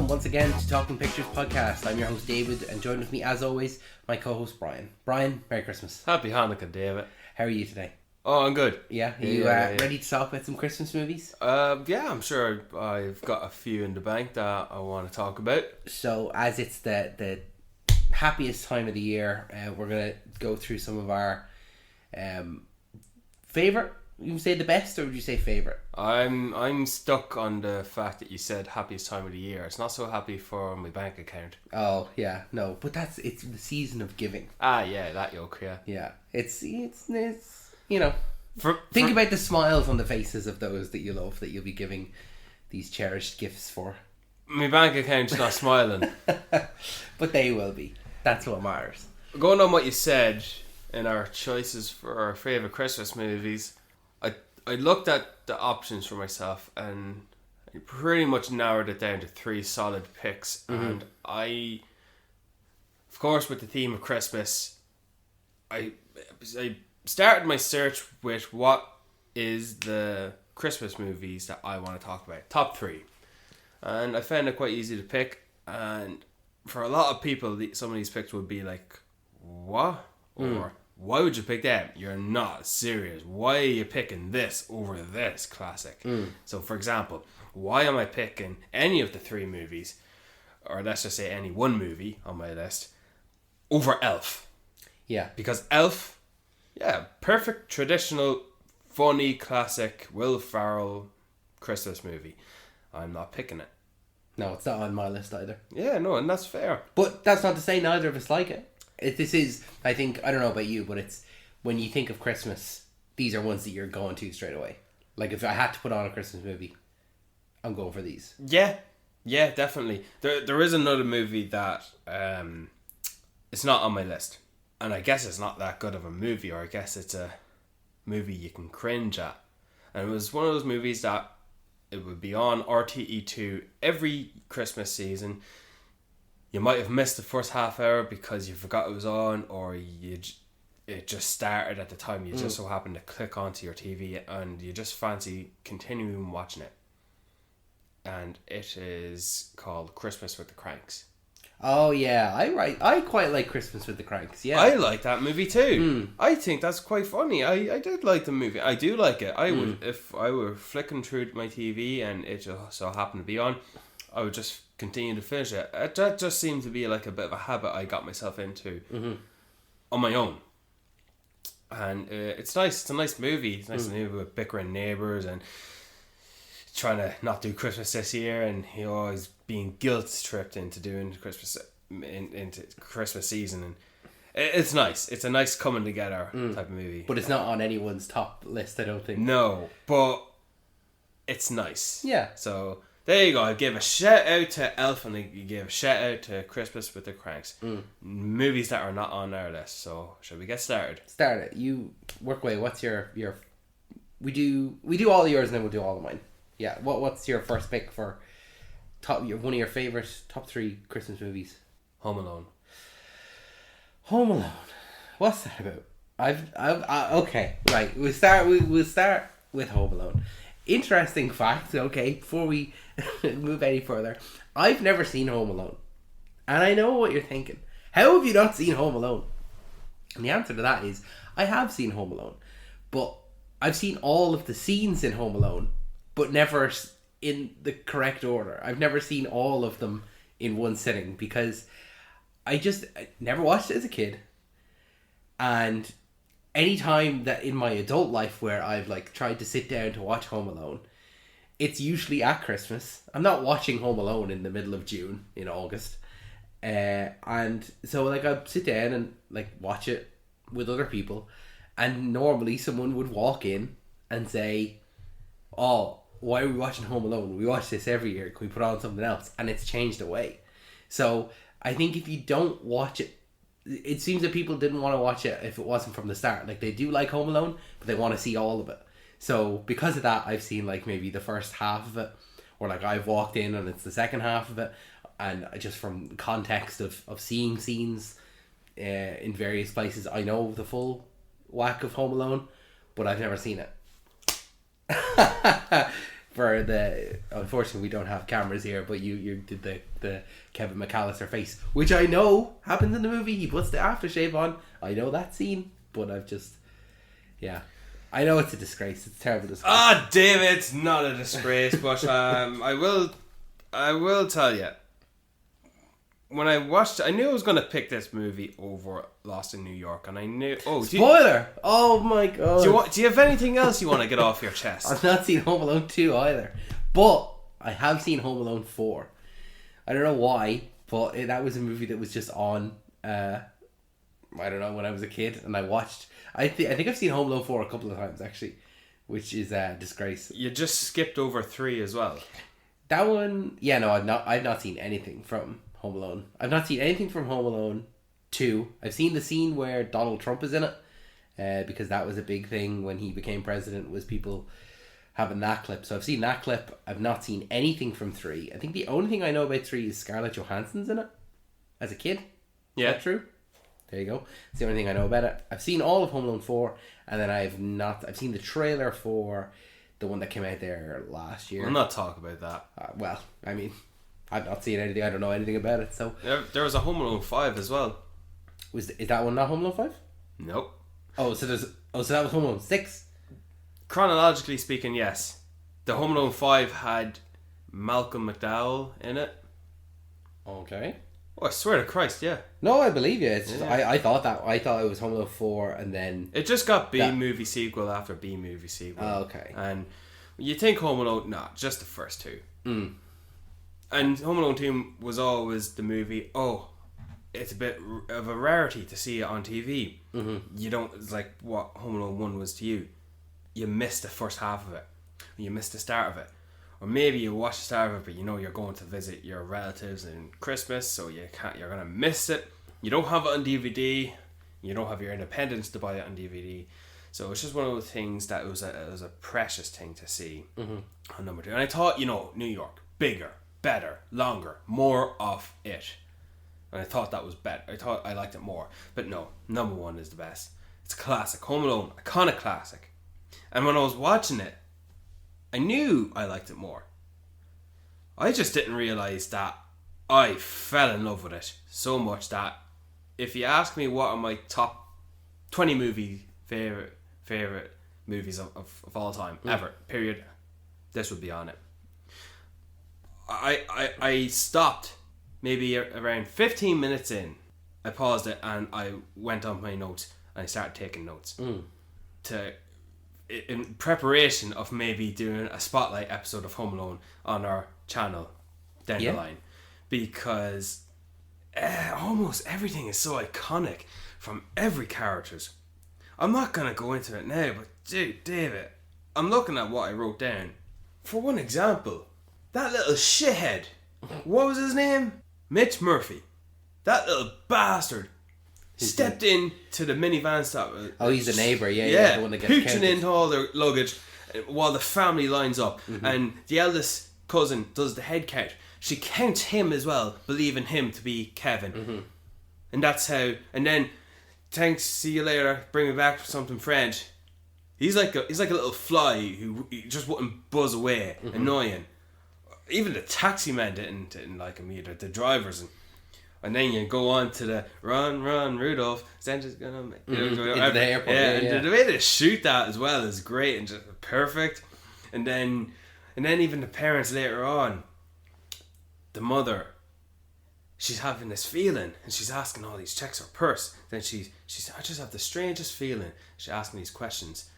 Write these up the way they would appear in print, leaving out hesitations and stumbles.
welcome once again to Talking Pictures podcast. I'm your host David, and joined with me as always, my co-host Brian. Brian, Merry Christmas. Happy Hanukkah, David. How are you today? Oh, I'm good. Yeah? Are you ready to talk about some Christmas movies? Yeah, I'm sure I've got a few in the bank that I want to talk about. So, as it's the happiest time of the year, we're going to go through some of our favourite. You say the best, or would you say favourite? I'm stuck on the fact that you said happiest time of the year. It's not so happy for my bank account. Oh, yeah, no, but it's the season of giving. Ah, yeah, that yoke, yeah. Yeah, it's you know, think about the smiles on the faces of those that you love, that you'll be giving these cherished gifts for. My bank account's not smiling. But they will be. That's what matters. Going on what you said in our choices for our favourite Christmas movies, I looked at the options for myself and I pretty much narrowed it down to 3 solid picks. Mm-hmm. And I, of course, with the theme of Christmas, I started my search with what is the Christmas movies that I want to talk about. Top 3. And I found it quite easy to pick. And for a lot of people, some of these picks would be like, what? Or why would you pick that? You're not serious. Why are you picking this over this classic? So, for example, why am I picking any of the 3 movies, or let's just say any one movie on my list, over Elf? Yeah. Because Elf, yeah, perfect, traditional, funny, classic, Will Ferrell Christmas movie. I'm not picking it. No, it's not on my list either. Yeah, no, and that's fair. But that's not to say neither of us like it. This is, I think, I don't know about you, but it's, when you think of Christmas, these are ones that you're going to straight away. Like, if I had to put on a Christmas movie, I'm going for these. Yeah, definitely. There is another movie that it's not on my list. And I guess it's not that good of a movie, or I guess it's a movie you can cringe at. And it was one of those movies that it would be on RTE2 every Christmas season. You might have missed the first half hour because you forgot it was on, or it just started at the time. You just so happened to click onto your TV and you just fancy continuing watching it. And it is called Christmas with the Cranks. Oh yeah, I quite like Christmas with the Cranks. Yeah, I like that movie too. I think that's quite funny. I did like the movie. I do like it. I would, if I were flicking through my TV and it just so happened to be on, I would just continue to finish it. That just seemed to be like a bit of a habit I got myself into on my own. And it's nice. It's a nice movie. It's nice movie with bickering neighbours and trying to not do Christmas this year, and he always being guilt tripped into doing Christmas into Christmas season. And it's nice. It's a nice coming together type of movie. But it's not on anyone's top list, I don't think. No, but it's nice. Yeah. So there you go. I give a shout out to Elf and I give a shout out to Christmas with the Cranks. Movies that are not on our list. So shall we get started? Start it. You work away. What's your we do all of yours and then we'll do all of mine. Yeah. What's your first pick for one of your favourite top 3 Christmas movies? Home Alone. Home Alone. What's that about? Okay. Right. We'll start with Home Alone. Interesting fact, okay, before we move any further, I've never seen Home Alone. And I know what you're thinking. How have you not seen Home Alone? And the answer to that is, I have seen Home Alone. But I've seen all of the scenes in Home Alone, but never in the correct order. I've never seen all of them in one sitting, because I never watched it as a kid. And any time that in my adult life where I've like tried to sit down to watch Home Alone, it's usually at Christmas. I'm not watching Home Alone in the middle of June, in August. And so like I'd sit down and like watch it with other people, and normally someone would walk in and say, "Oh, why are we watching Home Alone? We watch this every year. Can we put on something else?" And it's changed away. So I think if you don't watch it, it seems that people didn't want to watch it if it wasn't from the start. Like, they do like Home Alone, but they want to see all of it. So because of that, I've seen like maybe the first half of it, or like I've walked in and it's the second half of it, and just from context of seeing scenes in various places, I know the full whack of Home Alone, but I've never seen it. for the. Unfortunately, we don't have cameras here, but you did the Kevin McAllister face, which I know happens in the movie. He puts the aftershave on. I know that scene, but I've just, yeah, I know it's a disgrace. It's a terrible disgrace. Ah, damn it! It's not a disgrace, but I will tell you. When I watched, I knew I was going to pick this movie over Lost in New York, and I knew. Oh, spoiler! Oh my god! Do you have anything else you want to get off your chest? I've not seen Home Alone 2 either, but I have seen Home Alone 4. I don't know why, but that was a movie that was just on. I don't know, when I was a kid, and I watched. I think I've seen Home Alone 4 a couple of times actually, which is a disgrace. You just skipped over 3 as well. That one, yeah, no, I've not seen anything from Home Alone. I've not seen anything from Home Alone 2. I've seen the scene where Donald Trump is in it, because that was a big thing when he became president, was people having that clip. So I've seen that clip. I've not seen anything from 3. I think the only thing I know about 3 is Scarlett Johansson's in it as a kid. Yeah. Is that true? There you go. It's the only thing I know about it. I've seen all of Home Alone 4, and then I've seen the trailer for the one that came out there last year. We'll not talk about that. Well, I mean, I've not seen anything. I don't know anything about it. So there was a Home Alone 5 as well. is that one not Home Alone 5? Nope. So that was Home Alone 6. Chronologically speaking, yes. The Home Alone 5 had Malcolm McDowell in it. Okay. Oh, I swear to Christ, yeah. No, I believe you. It's just, I thought it was Home Alone 4, and then it just got B-movie sequel after B-movie sequel. Oh, okay. And you think Home Alone, just the first 2. Mm. And Home Alone 2 was always the movie, it's a bit of a rarity to see it on TV. Mm-hmm. You don't, it's like what Home Alone 1 was to you. You missed the first half of it. You missed the start of it. Or maybe you watch the start of it, but you know you're going to visit your relatives in Christmas, so you're going to miss it. You don't have it on DVD. You don't have your independence to buy it on DVD. So it's just one of those things that it was a precious thing to see on number 2. And I thought, New York, bigger, better, longer, more of it. And I thought that was better. I thought I liked it more. But no, number 1 is the best. It's a classic. Home Alone, iconic classic. And when I was watching it, I knew I liked it more. I just didn't realise that I fell in love with it so much that if you ask me what are my top 20 favourite movies of all time, ever, period, this would be on it. I stopped maybe around 15 minutes in. I paused it and I went on my notes and I started taking notes in preparation of maybe doing a spotlight episode of Home Alone on our channel down the line, because almost everything is so iconic from every characters. I'm not gonna go into it now, but dude, David, I'm looking at what I wrote down. For one example, that little shithead, what was his name? Mitch Murphy. That little bastard stepped in to the minivan stop. He's the neighbour, the one that gets pooching into all their luggage while the family lines up, and the eldest cousin does the head count. She counts him as well, believing him to be Kevin, and that's how. And then, thanks, see you later, bring me back for something French. He's like a little fly who just wouldn't buzz away, annoying. Even the taxi man didn't like him either. The drivers and then you go on to the run, Rudolph. Santa's gonna make into the airport. And the way they shoot that as well is great and just perfect. And then even the parents later on, the mother, she's having this feeling and she's asking all these, checks her purse. Then she's I just have the strangest feeling. She's asking these questions.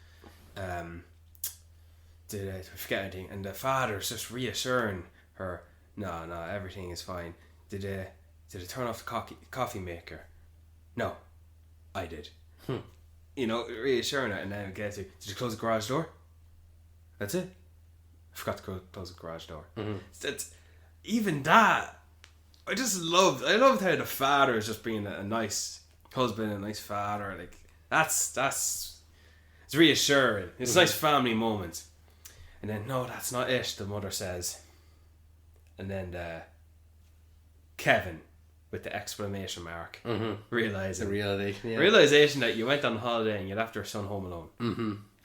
Did I forget anything? And the father's just reassuring her, no, everything is fine. Did I turn off the coffee maker? No, I did. Reassuring her, and then it gets to, did you close the garage door? That's it. I forgot to close the garage door. It's even that. I loved how the father is just being a nice husband, a nice father. Like that's it's reassuring. It's nice family moments. And then, no, that's not it, the mother says. And then Kevin, with the exclamation mark, realization that you went on holiday and you left your son home alone.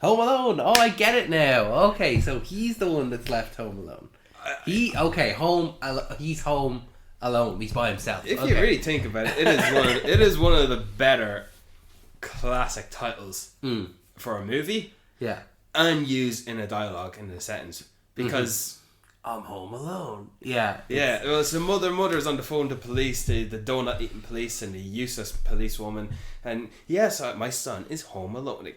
Home Alone. Oh, I get it now. Okay, so he's the one that's left home alone. He's home alone. He's by himself. If you really think about it, it is one of the better classic titles for a movie. Yeah. And used in a dialogue in a sentence because I'm home alone. Yeah. Yeah. Well, so mother's on the phone to police, the donut eating police, and the useless policewoman, and yes, my son is home alone.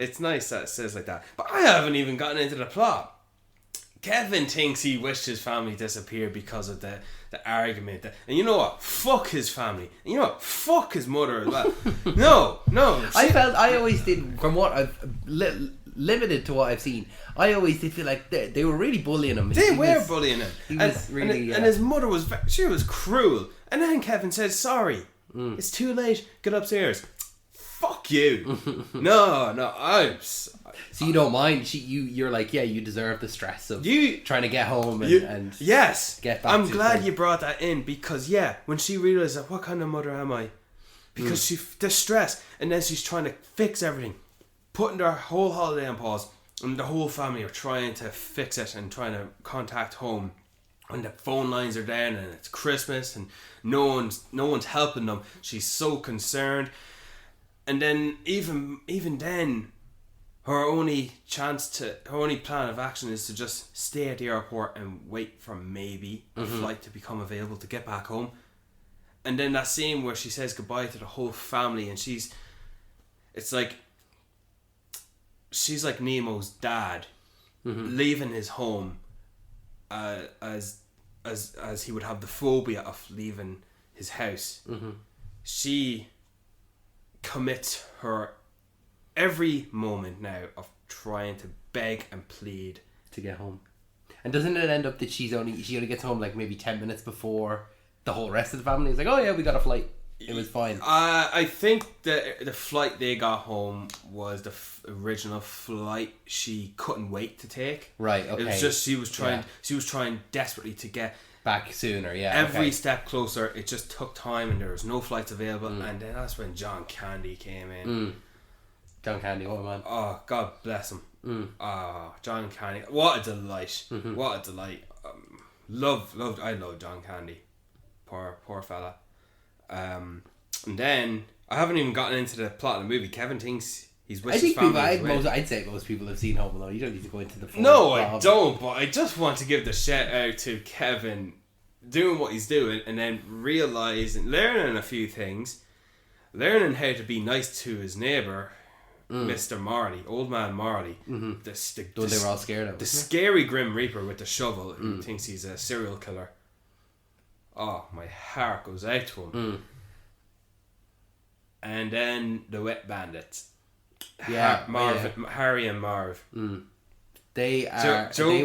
It's nice that it says like that, but I haven't even gotten into the plot. Kevin thinks he wished his family disappeared because of the argument. And you know what? Fuck his family. And you know what? Fuck his mother as well. No. I always did, from what I've limited to what I've seen, I always did feel like they were really bullying him. They were bullying him. And his mother was cruel. And then Kevin said, sorry. It's too late. Get upstairs. Fuck you. No. So you don't mind? You're like, yeah, you deserve the stress of trying to get home and yes, get back. I'm glad you brought that in because when she realized that, what kind of mother am I? Because the stress, and then she's trying to fix everything, putting their whole holiday on pause, and the whole family are trying to fix it and trying to contact home, and the phone lines are down, and it's Christmas, and no one's helping them. She's so concerned. And then even then, her only plan of action is to just stay at the airport and wait for maybe a flight to become available to get back home. And then that scene where she says goodbye to the whole family, and she's like Nemo's dad, leaving his home, as he would have the phobia of leaving his house. She commits her every moment now of trying to beg and plead to get home. And doesn't it end up that she only gets home like maybe 10 minutes before the whole rest of the family is like, oh yeah, we got a flight, it was fine? I think the flight they got home was the original flight she couldn't wait to take. Right. Okay. It was just she was trying desperately to get back sooner. Yeah. Every step closer. It just took time, and there was no flights available. And then that's when John Candy came in. John Candy, what a man. Oh, God bless him. Oh, John Candy, what a delight. What a delight. I love John Candy. Poor fella. And then I haven't even gotten into the plot of the movie. Kevin thinks he's with his family. I'd say most people have seen Home Alone. You don't need to go into the full No, I don't, but I just want to give the shout out to Kevin doing what he's doing, and then realizing, learning a few things, learning how to be nice to his neighbour, Mr. Marley, old man Marley. They were all scared of. The scary Grim Reaper with the shovel who thinks he's a serial killer. Oh, my heart goes out to him. And then the Wet Bandits. Yeah, Harry and Marv. They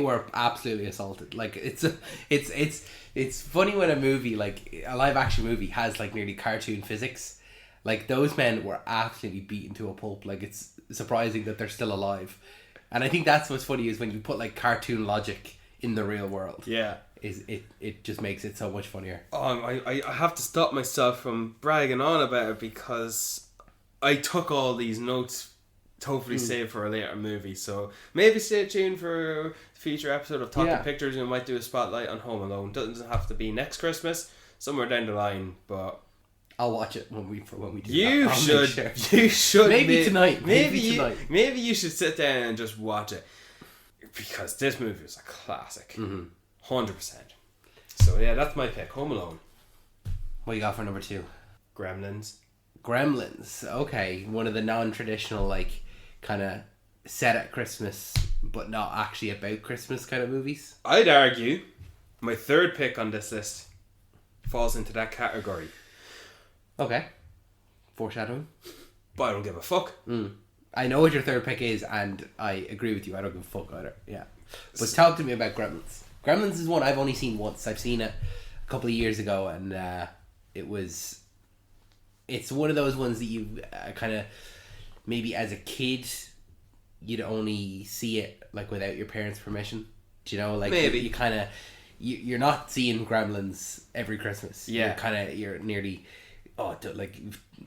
were absolutely assaulted. Like it's funny when a movie, like a live action movie, has like nearly cartoon physics. Like those men were absolutely beaten to a pulp. Like it's surprising that they're still alive. And I think that's what's funny is when you put like cartoon logic in the real world. Yeah. It just makes it so much funnier. I have to stop myself from bragging on about it because I took all these notes to hopefully save for a later movie. So maybe stay tuned for a future episode of Talking Pictures, and we might do a spotlight on Home Alone. Doesn't have to be next Christmas, somewhere down the line, but I'll watch it when we do. You should. Maybe tonight. Maybe you should sit down and just watch it, because this movie is a classic. 100%. So yeah, that's my pick. Home Alone. What you got for number 2? Gremlins. Okay, one of the non-traditional, like, kind of set at Christmas but not actually about Christmas kind of movies. I'd argue my third pick on this list falls into that category. Okay. Foreshadowing. But I don't give a fuck. I know what your third pick is, and I agree with you. I don't give a fuck either. Yeah. But talk to me about Gremlins. Gremlins is one I've only seen once. I've seen it a couple of years ago, and it's one of those ones that you kind of, maybe as a kid, you'd only see it like without your parents' permission. Do you know? Like maybe you kind of, you're not seeing Gremlins every Christmas. Yeah. You're nearly, like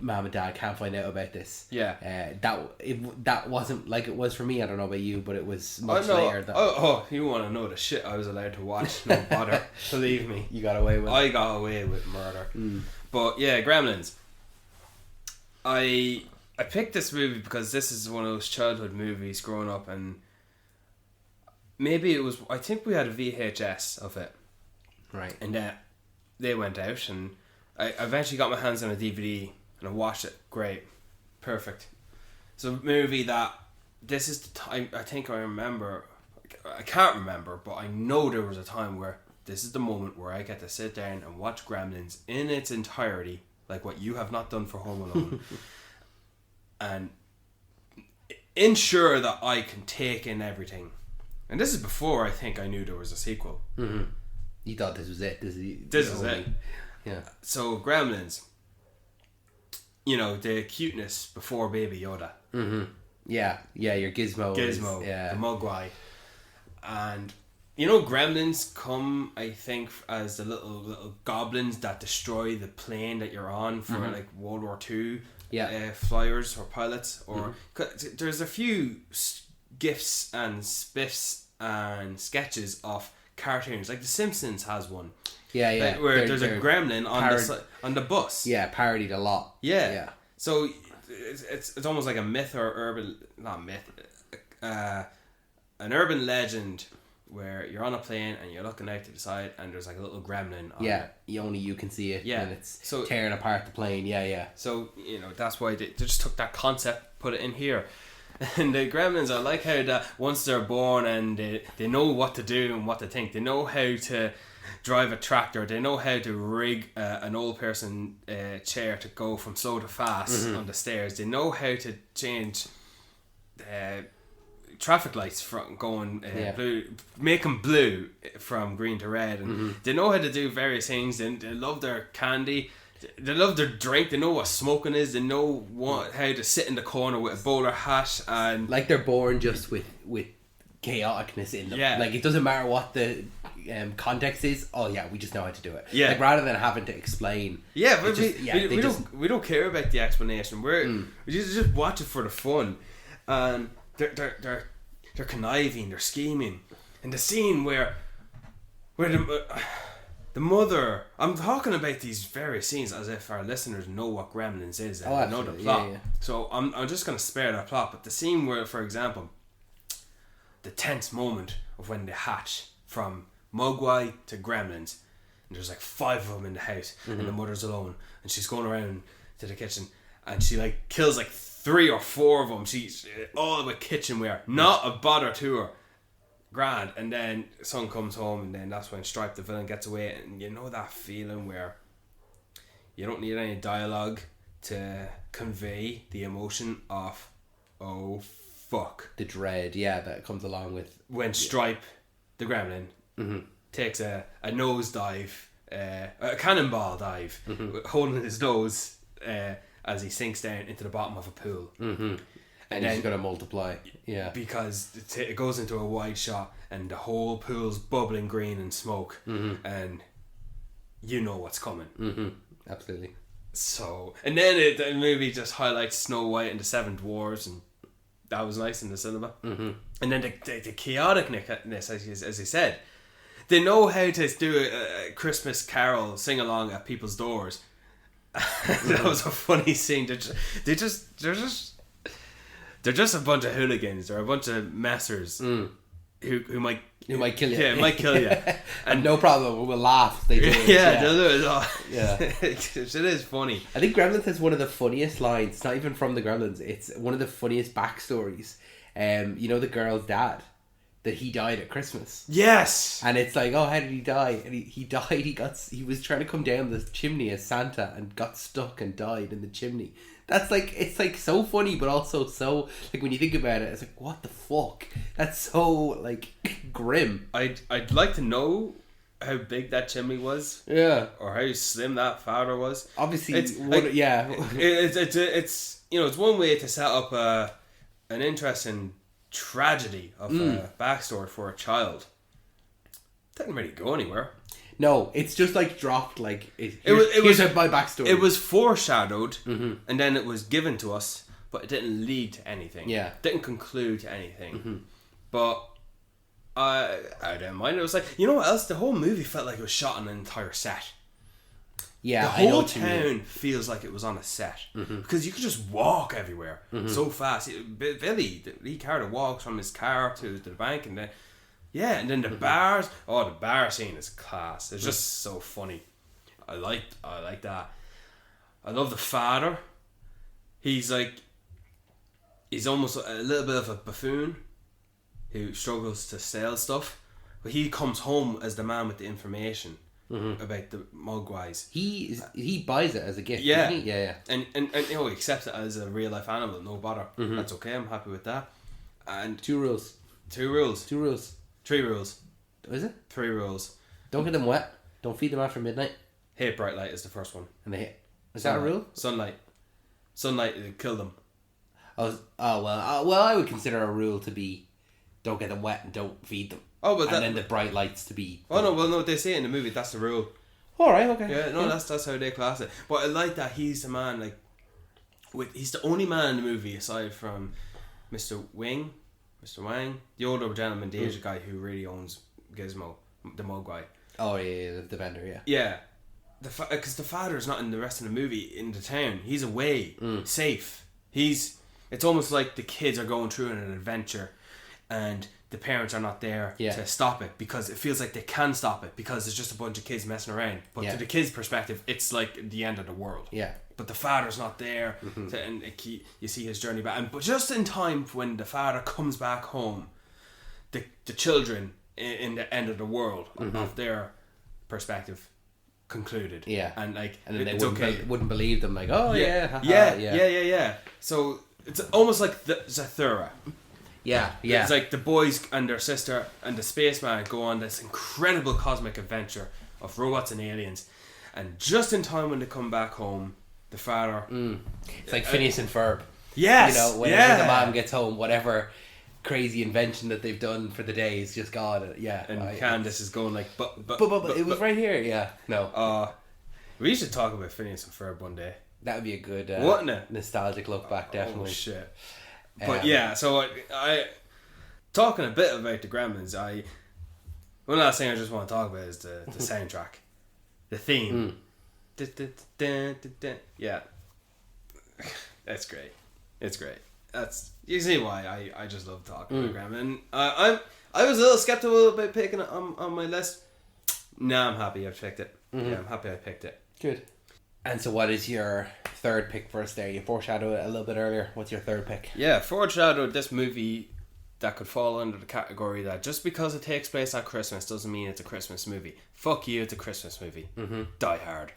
mom and dad can't find out about this. Yeah. That wasn't like it was for me. I don't know about you, but it was much no. later. That You want to know the shit I was allowed to watch? No bother. Believe me. you got away with. I got away with murder. But yeah, Gremlins. I picked this movie because this is one of those childhood movies growing up, and maybe it was. I think we had a VHS of it, Right. and they went out, and I eventually got my hands on a DVD and I watched it. Great, perfect. It's a movie that this is the time. I think I remember. I can't remember, but I know there was a time where this is the moment where I get to sit down and watch Gremlins in its entirety, like what you have not done for Home Alone, and ensure that I can take in everything. And this is before I think I knew there was a sequel. Mm-hmm. You thought this was it. This is it. Yeah. So Gremlins, you know, the cuteness before Baby Yoda. Mm-hmm. Yeah. Your Gizmo. Gizmo, Yeah. the Mogwai. And you know, Gremlins come, I think, as the little goblins that destroy the plane that you're on for like World War II flyers or pilots. Or there's a few gifs and spiffs and sketches of cartoons, like The Simpsons has one. Yeah. Where there's a gremlin on the bus. Yeah, parodied a lot. Yeah. So it's almost like a myth or an urban legend where you're on a plane and you're looking out to the side and there's like a little gremlin on it. Only you can see it. Yeah. And it's tearing apart the plane. Yeah. So, you know, that's why they just took that concept, put it in here. And the gremlins, I like how that once they're born and they know what to do and what to think. They know how to drive a tractor. They know how to rig an old person chair to go from slow to fast on the stairs. They know how to change traffic lights from going blue, make them blue from green to red, and they know how to do various things. They love their candy, they love their drink, they know what smoking is, they know how to sit in the corner with a bowler hat, and like they're born just with chaoticness in them. Like it doesn't matter what the context is. Oh yeah, we just know how to do it. Like rather than having to explain. But we don't care about the explanation. We just watch it for the fun, and they're conniving, they're scheming, and the scene where the mother. I'm talking about these various scenes as if our listeners know what Gremlins is and know the plot. So I'm just gonna spare that plot. But the scene where, for example, the tense moment of when they hatch from Mogwai to Gremlins, and there's like 5 of them in the house, and the mother's alone, and she's going around to the kitchen, and she like kills like 3 or 4 of them. She's all with kitchenware, not a bother to her. Grand. And then son comes home, and then that's when Stripe the villain gets away, and you know that feeling where you don't need any dialogue to convey the emotion of oh fuck, the dread that comes along with when Stripe the gremlin takes a nosedive, a cannonball dive, holding his nose as he sinks down into the bottom of a pool. And he's going to multiply. Yeah. Because it goes into a wide shot and the whole pool's bubbling green and smoke. And you know what's coming. Absolutely. So, and then the movie just highlights Snow White and the 7 Dwarves, and that was nice in the cinema. And then the chaoticness, as he said, they know how to do a Christmas carol sing along at people's doors. That was a funny scene. They're just a bunch of hooligans. They're a bunch of messers who might kill you. Yeah, might kill you. And no problem, we'll laugh. They do it. They'll do it all. Yeah. It is funny. I think Gremlins has one of the funniest lines. It's not even from the Gremlins. It's one of the funniest backstories. You know the girl's dad, that he died at Christmas. Yes. And it's like, oh, how did he die? And he died. He was trying to come down the chimney as Santa and got stuck and died in the chimney. That's like, it's like so funny, but also so, like, when you think about it, it's like, what the fuck? That's so like grim. I'd like to know how big that chimney was. Yeah. Or how slim that father was. Obviously, it's you know, it's one way to set up an interesting tragedy of a backstory for a child. Didn't really go anywhere. No, it's just like dropped. Like It was my backstory. It was foreshadowed, and then it was given to us, but it didn't lead to anything. Yeah. Didn't conclude to anything. But I didn't mind. It was like, you know what else? The whole movie felt like it was shot on an entire set. Yeah, The I know whole what you mean. town feels like it was on a set because you could just walk everywhere so fast. Billy, Lee Carter, walks from his car to the bank, and then the bars. Oh, the bar scene is class. It's just so funny. I like that. I love the father. He's almost a little bit of a buffoon who struggles to sell stuff, but he comes home as the man with the information. About the Mogwais. He buys it as a gift. Yeah. Doesn't he? Yeah. And he accepts it as a real life animal, no bother. That's okay, I'm happy with that. And Two rules. 2 rules. 2 rules. 3 rules. Is it? 3 rules. Don't get them wet. Don't feed them after midnight. Hate bright light is the first one. And they hit. Is that a rule? Sunlight. Sunlight kill them. Well, I would consider a rule to be don't get them wet and don't feed them. Oh, but and then the bright lights to be. Oh no, they say it in the movie. That's the rule. All right, okay. Yeah, no, that's how they class it. But I like that he's the man. He's the only man in the movie aside from Mr. Wang, the older gentleman, the Asian guy who really owns Gizmo, the Mogwai. Oh yeah, the vendor, yeah. Yeah, because the father is not in the rest of the movie in the town. He's away, safe. It's almost like the kids are going through an adventure, and the parents are not there to stop it because it feels like they can stop it because it's just a bunch of kids messing around. But to the kids' perspective, it's like the end of the world. Yeah. But the father's not there, and you see his journey back. But just in time when the father comes back home, the children in the end of the world of their perspective concluded. Yeah. And then it's they wouldn't believe them. Like, oh yeah. Yeah. So it's almost like the Zathura. Yeah. It's like the boys and their sister and the spaceman go on this incredible cosmic adventure of robots and aliens, and just in time when they come back home, the father. It's like Phineas and Ferb. Yes. You know, whenever the mom gets home, whatever crazy invention that they've done for the day is just gone. Yeah. And Candace is going like, but it was right here. Yeah. No. We should talk about Phineas and Ferb one day. That would be a good nostalgic look back, definitely. Oh shit. But yeah, so I talking a bit about the Gremlins. One last thing I just want to talk about is the soundtrack, the theme. Yeah, it's great. It's great. That's you see why I just love talking about Gremlin. I was a little skeptical about picking it on my list. Nah, I'm happy I picked it. Yeah, I'm happy I picked it. Good. And so what is your third pick for us there? You foreshadowed it a little bit earlier. What's your third pick? Yeah, foreshadowed this movie that could fall under the category that just because it takes place at Christmas doesn't mean it's a Christmas movie. Fuck you, it's a Christmas movie. Die Hard.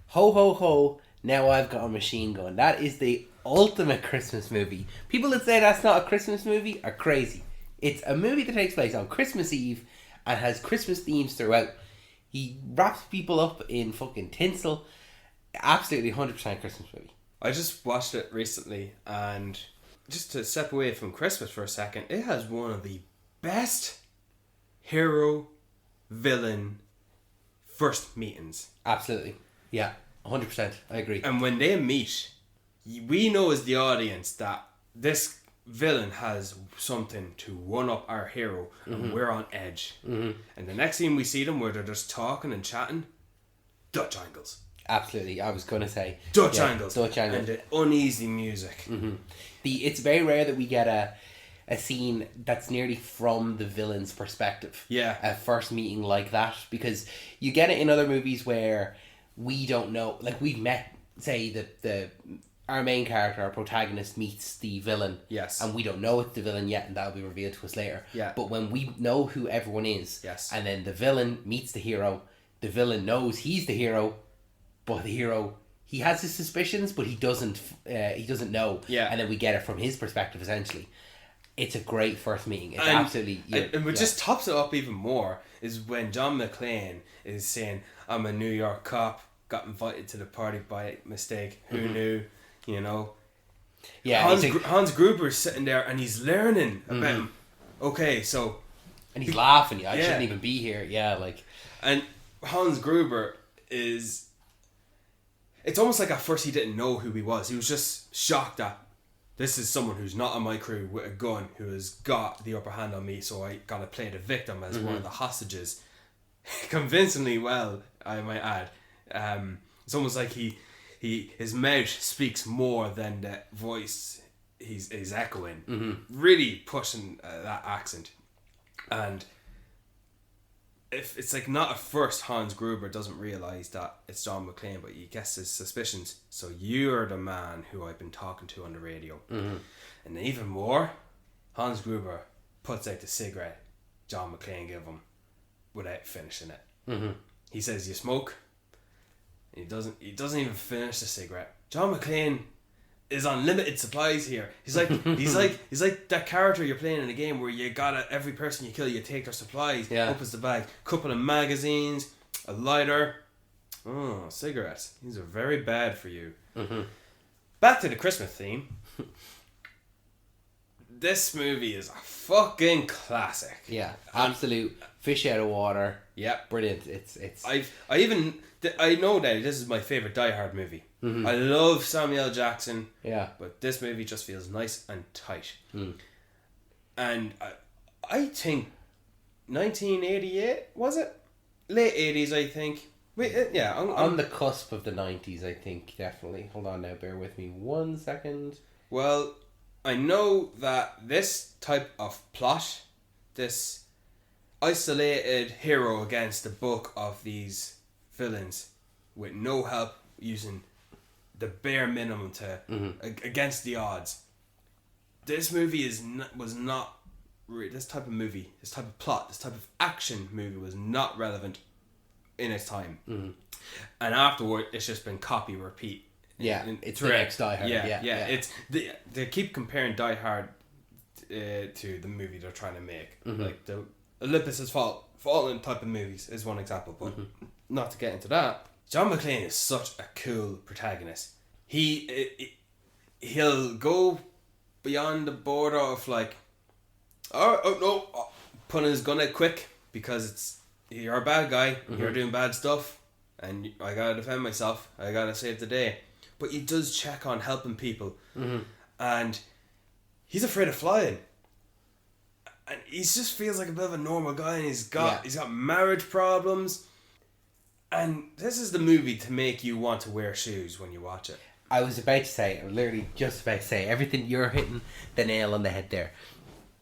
Ho, ho, ho. Now I've got a machine gun. That is the ultimate Christmas movie. People that say that's not a Christmas movie are crazy. It's a movie that takes place on Christmas Eve and has Christmas themes throughout. He wraps people up in fucking tinsel. Absolutely 100% Christmas movie. I just watched it recently, and just to step away from Christmas for a second, it has one of the best hero villain first meetings. Absolutely. Yeah, 100%. I agree. And when they meet, we know as the audience that this villain has something to one up our hero, and we're on edge. And the next scene we see them where they're just talking and chatting, Dutch angles. Absolutely, I was going to say Dutch angles. And the uneasy music. It's very rare that we get a scene that's nearly from the villain's perspective. Yeah. A first meeting like that, because you get it in other movies where we don't know, like we've met, say our main character, our protagonist meets the villain. Yes. And we don't know it's the villain yet, and that'll be revealed to us later. Yeah. But when we know who everyone is, yes, and then the villain meets the hero, the villain knows he's the hero, but the hero, he has his suspicions, but he doesn't know. Yeah. And then we get it from his perspective, essentially. It's a great first meeting. It's And what just tops it up even more is when John McClane is saying, I'm a New York cop, got invited to the party by mistake. Who knew? You know? Yeah. Hans Gruber's sitting there and he's learning about him. Okay, so... And he's laughing. I shouldn't even be here. Yeah, like... And Hans Gruber is... It's almost like at first he didn't know who he was. He was just shocked that this is someone who's not on my crew with a gun who has got the upper hand on me, so I gotta play the victim as one of the hostages. Convincingly well, I might add. It's almost like his mouth speaks more than the voice he's echoing. Really pushing that accent. And if it's like not at first Hans Gruber doesn't realise that it's John McClane, but he gets his suspicions. So you're the man who I've been talking to on the radio. And even more, Hans Gruber puts out the cigarette John McClane gave him without finishing it. He says, "You smoke?" He doesn't even finish the cigarette. John McClane is on limited supplies here. He's like that character you're playing in a game where you gotta, every person you kill, you take their supplies. Opens the bag, couple of magazines, a lighter. Oh, cigarettes. These are very bad for you. Back to the Christmas theme. This movie is a fucking classic. Yeah, absolute fish out of water. Yeah, brilliant. It's. I know that this is my favorite Die Hard movie. I love Samuel L. Jackson. Yeah, but this movie just feels nice and tight. And I think 1988 was it? Late 80s, I think. Wait, yeah, on the cusp of the 90s, I think, definitely. Hold on now, bear with me 1 second. Well, I know that this type of plot, this isolated hero against a book of these villains with no help, using the bare minimum to against the odds. This movie was not this type of movie, this type of plot, this type of action movie was not relevant in its time. And afterward, it's just been copy repeat. It's the next Die Hard. Yeah. It's they keep comparing Die Hard to the movie they're trying to make. Like the Olympus Has Fallen type of movies is one example, but not to get into that. John McClane is such a cool protagonist. He'll go beyond the border of like, putting his gun out quick because you're a bad guy, you're doing bad stuff, and I gotta defend myself, I gotta save the day. But he does check on helping people, and he's afraid of flying. And he just feels like a bit of a normal guy, and he's got marriage problems. And this is the movie to make you want to wear shoes when you watch it. I was about to say, literally just about to say, everything, you're hitting the nail on the head there.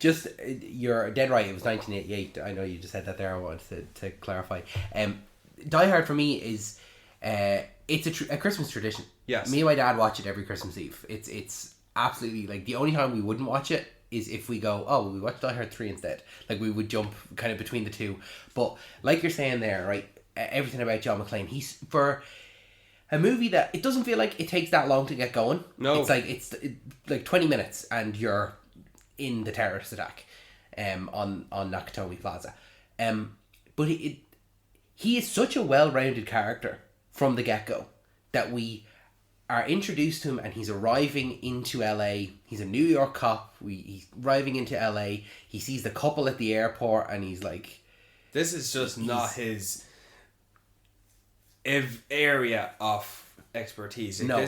Just, you're dead right, it was 1988. I know you just said that there, I wanted to clarify. Die Hard for me is, it's a Christmas tradition. Yes. Me and my dad watch it every Christmas Eve. It's absolutely, like, the only time we wouldn't watch it is if we go, oh, we watch Die Hard 3 instead. Like, we would jump kind of between the two. But, like you're saying there, right, everything about John McClane, he's, for a movie that, it doesn't feel like it takes that long to get going. No. It's like 20 minutes and you're in the terrorist attack on Nakatomi Plaza. But he is such a well-rounded character from the get-go that we are introduced to him, and he's arriving into LA. He's a New York cop. He's arriving into LA. He sees the couple at the airport, and he's like, this is just not his area of expertise. No.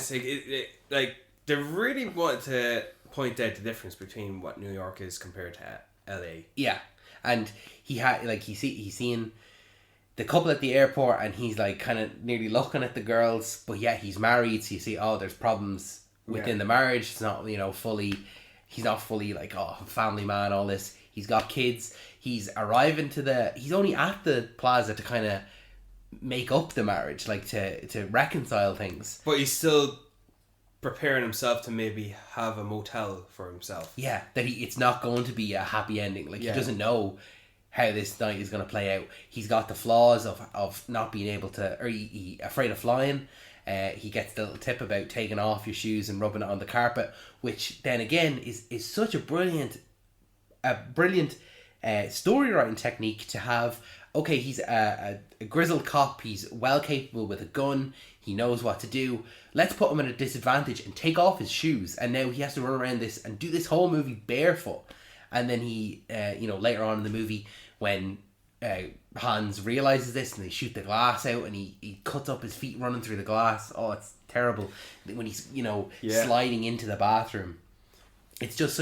Like, they really want to point out the difference between what New York is compared to LA. Yeah. And he's seeing the couple at the airport, and he's like kind of nearly looking at the girls, but yeah, he's married, so you see, there's problems within the marriage. It's not, he's not fully like, a family man, all this. He's got kids. He's arriving he's only at the plaza to kind of make up the marriage, like to reconcile things. But he's still preparing himself to maybe have a motel for himself. Yeah, that it's not going to be a happy ending. Like, he doesn't know how this night is going to play out. He's got the flaws of not being able to, or he afraid of flying. He gets the little tip about taking off your shoes and rubbing it on the carpet, which then again is such a brilliant storywriting technique to have. Okay, he's a grizzled cop. He's well capable with a gun. He knows what to do. Let's put him at a disadvantage and take off his shoes. And now he has to run around this and do this whole movie barefoot. And then he, later on in the movie, when Hans realizes this and they shoot the glass out and he cuts up his feet running through the glass. Oh, it's terrible. When he's, sliding into the bathroom. It's just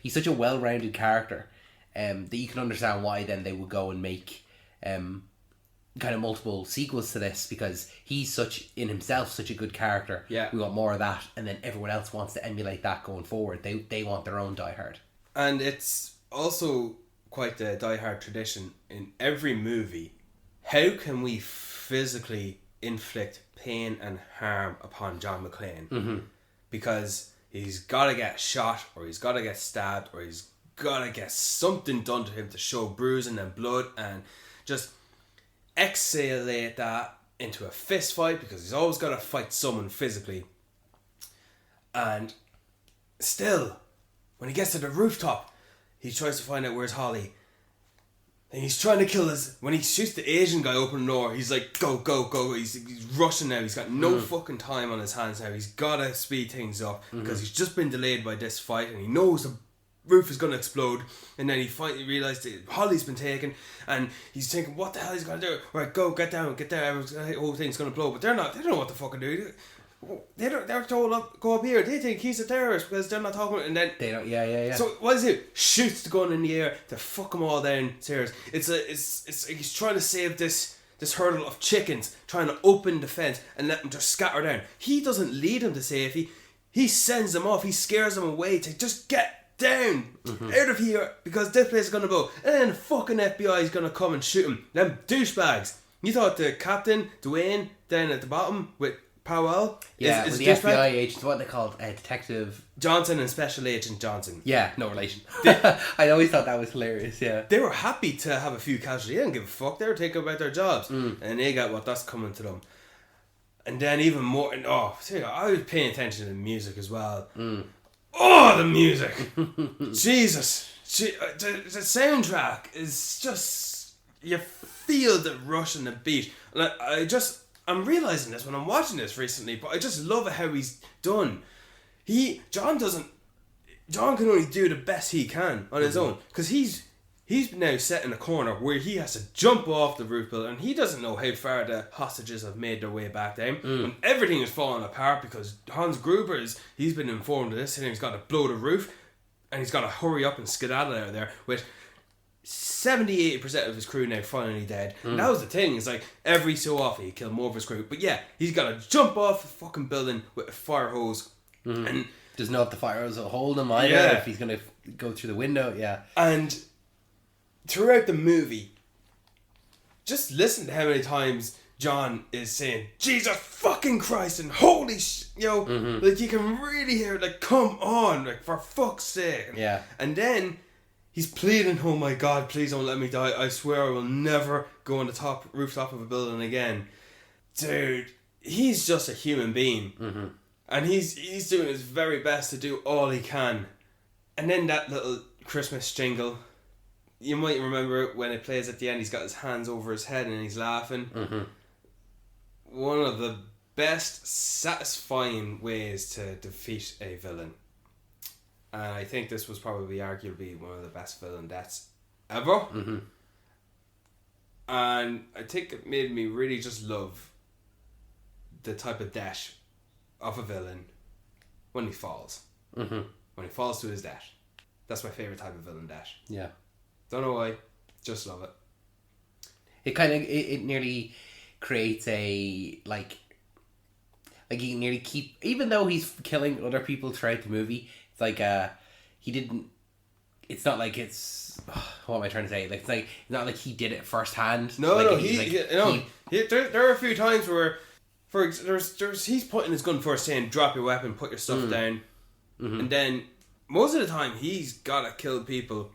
he's such a well-rounded character that you can understand why then they would go and make kind of multiple sequels to this, because he's in himself such a good character. Yeah. We want more of that, and then everyone else wants to emulate that going forward. They want their own Die Hard. And it's also quite the Die Hard tradition in every movie. How can we physically inflict pain and harm upon John McClane? Mm-hmm. Because he's got to get shot, or he's got to get stabbed, or he's got to get something done to him to show bruising and blood, and just escalate that into a fist fight, because he's always got to fight someone physically. And still, when he gets to the rooftop, he tries to find out where's Holly. And he's trying to kill when he shoots the Asian guy open the door, he's like, go, go, go. He's rushing now. He's got no fucking time on his hands now. He's got to speed things up because he's just been delayed by this fight, and he knows the roof is going to explode. And then he finally realised that Holly's been taken, and he's thinking, what the hell is he going to do? Right, go, get down. The whole thing's going to blow. But they don't know what to fucking do. They're told go up here. They think he's a terrorist because they're not talking. And then they don't. Yeah. So what is it? Shoots the gun in the air to fuck them all downstairs. It's he's trying to save this hurdle of chickens, trying to open the fence and let them just scatter down. He doesn't lead them to safety. He sends them off. He scares them away to just get down out of here because this place is gonna blow. And then the fucking FBI is gonna come and shoot him. Them douchebags. You thought the captain Dwayne down at the bottom with Powell? Yeah, is the FBI agents, what they called Detective Johnson and Special Agent Johnson. Yeah, no relation. I always thought that was hilarious. Yeah, they were happy to have a few casualties. They didn't give a fuck. They were thinking about their jobs, and they got what that's coming to them. And then even more. And I was paying attention to the music as well. Oh, the music! Jesus, the soundtrack is just, you feel the rush and the beat. And I'm realising this when I'm watching this recently, but I just love how he's done. John can only do the best he can on his own, because he's now set in a corner where he has to jump off the roof building, and he doesn't know how far the hostages have made their way back down, and everything is falling apart because Hans Gruber he's been informed of this, and he's got to blow the roof, and he's got to hurry up and skedaddle out of there, with 70-80% of his crew now finally dead. And that was the thing, it's like every so often he'd kill more of his crew, but yeah, he's got to jump off the fucking building with a fire hose, and doesn't know if the fire hose will hold him either, if he's going to go through the window. And throughout the movie, just listen to how many times John is saying Jesus fucking Christ and holy like you can really hear it, like, come on, like, for fuck's sake. And then he's pleading, oh my God, please don't let me die. I swear I will never go on the rooftop of a building again. Dude, he's just a human being. And he's doing his very best to do all he can. And then that little Christmas jingle, you might remember it when it plays at the end. He's got his hands over his head and he's laughing. One of the best satisfying ways to defeat a villain. And I think this was probably arguably one of the best villain deaths ever. And I think it made me really just love the type of death of a villain when he falls. When he falls to his death. That's my favourite type of villain death. Don't know why, just love it. It nearly creates a like he nearly keep, even though he's killing other people throughout the movie, it's like he didn't. It's not like it's. What am I trying to say? Like, it's like not like he did it firsthand. No, like, there are a few times where, he's putting his gun first, saying drop your weapon, put your stuff down, and then most of the time he's gotta kill people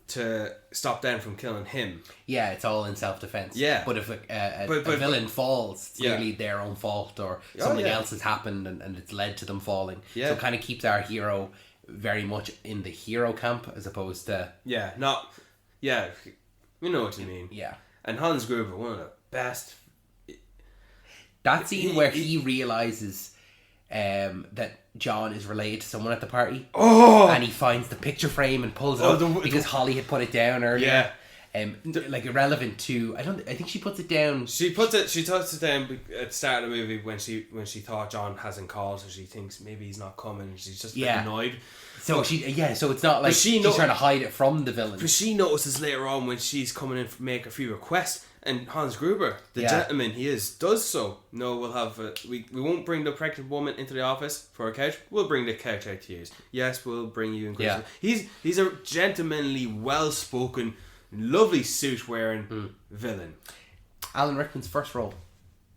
to stop them from killing him. Yeah, it's all in self-defense. Yeah. But if a villain falls, it's really their own fault, or something else has happened and it's led to them falling. So it kind of keeps our hero very much in the hero camp as opposed to... you know what you mean. And Hans Gruber, one of the best... That scene where he realises that John is related to someone at the party, and he finds the picture frame and pulls it up because Holly had put it down earlier. like irrelevant to. I think she puts it down. She puts it down at the start of the movie when she thought John hasn't called, so she thinks maybe he's not coming. She's just a bit annoyed. So so it's not like she's trying to hide it from the villain. But she notices later on when she's coming in to make a few requests, and Hans Gruber, the gentleman he is, does so. No, we'll have we won't bring the pregnant woman into the office for a couch. We'll bring the couch out to use. Yes, we'll bring you in Christmas. Yeah. He's a gentlemanly, well spoken, lovely suit wearing villain. Alan Rickman's first role.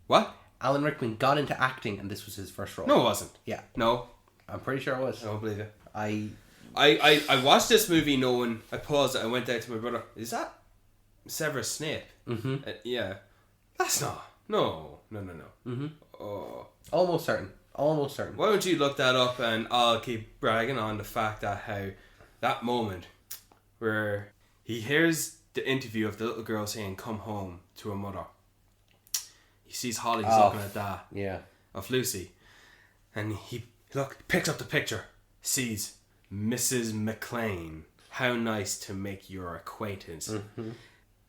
What? Alan Rickman got into acting, and this was his first role. No, it wasn't. Yeah. No. I'm pretty sure it was. I don't believe it. I watched this movie knowing, I paused it, I went out to my brother, is that Severus Snape? Mm-hmm. Yeah. That's not. No. Mm-hmm. Oh. Almost certain. Why don't you look that up, and I'll keep bragging on the fact that how that moment where he hears the interview of the little girl saying come home to her mother. He sees Holly's looking at that. Yeah. Of Lucy. And he picks up the picture, sees Mrs. McLean. How nice to make your acquaintance. Mm-hmm.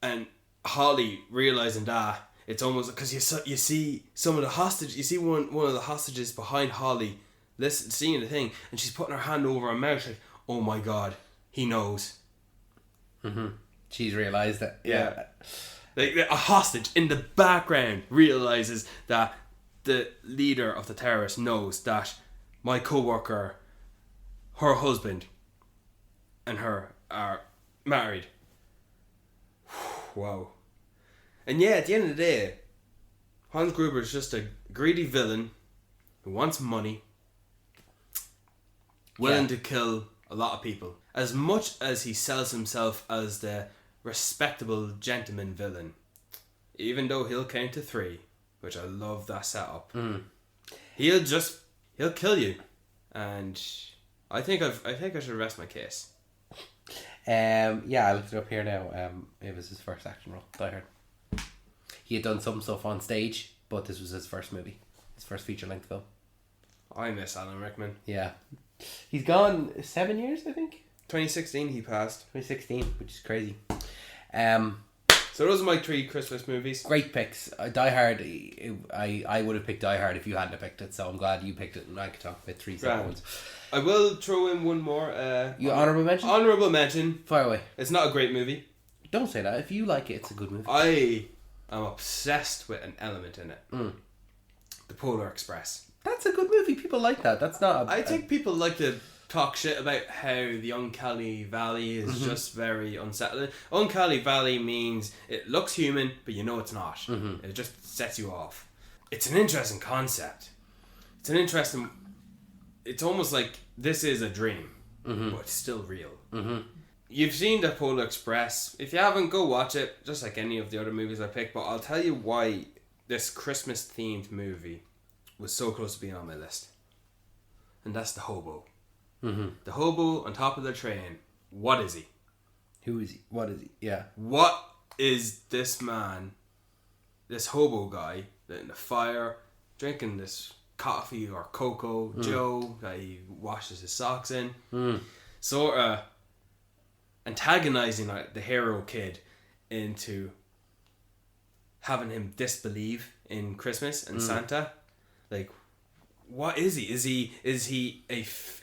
And Holly, realizing that, it's almost because you see some of the hostages. You see one of the hostages behind Holly, seeing the thing, and she's putting her hand over her mouth, like, "Oh my God, he knows." Mm-hmm. She's realized it. Yeah. Like a hostage in the background realizes that the leader of the terrorists knows that my co-worker, her husband, and her are married. Wow. And yeah, at the end of the day, Hans Gruber is just a greedy villain who wants money, willing to kill a lot of people. As much as he sells himself as the respectable gentleman villain, even though he'll count to 3, which I love that setup. He'll kill you, and I think I should rest my case. I looked it up here now. It was his first action role, Die Hard. He had done some stuff on stage, but this was his first movie, his first feature-length film. I miss Alan Rickman. Yeah, he's gone 7 years, I think. 2016 he passed. 2016, which is crazy. So those are my 3 Christmas movies. Great picks. Die Hard. I would have picked Die Hard if you hadn't picked it. So I'm glad you picked it, and I could talk about 3 separate ones. I will throw in one more. You honourable mention? Honourable mention. Fire away. It's not a great movie. Don't say that. If you like it, it's a good movie. I am obsessed with an element in it. The Polar Express. That's a good movie. People like that. That's not. I think people like to talk shit about how the Uncanny Valley is just very unsettling. Uncanny Valley means it looks human, but you know it's not. Mm-hmm. It just sets you off. It's an interesting concept. It's almost like this is a dream, but it's still real. Mm-hmm. You've seen the Polar Express. If you haven't, go watch it, just like any of the other movies I picked. But I'll tell you why this Christmas-themed movie was so close to being on my list. And that's the hobo. Mm-hmm. The hobo on top of the train. What is he? Who is he? What is he? Yeah. What is this man, this hobo guy, in the fire, drinking this coffee or cocoa, Joe, that he washes his socks in, sort of antagonizing the hero kid into having him disbelieve in Christmas and Santa? Like, what is he? Is he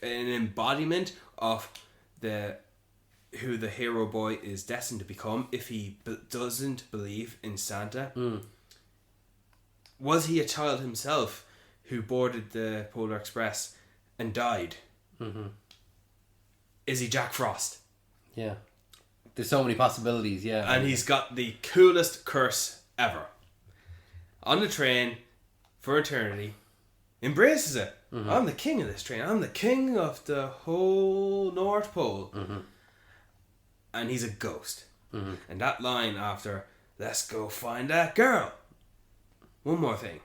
an embodiment of who the hero boy is destined to become if he doesn't believe in Santa? Was he a child himself who boarded the Polar Express and died? Mm-hmm. Is he Jack Frost? Yeah. There's so many possibilities, yeah. And he's got the coolest curse ever. On the train for eternity, embraces it. Mm-hmm. I'm the king of this train. I'm the king of the whole North Pole. Mm-hmm. And he's a ghost. Mm-hmm. And that line after, let's go find that girl. One more thing.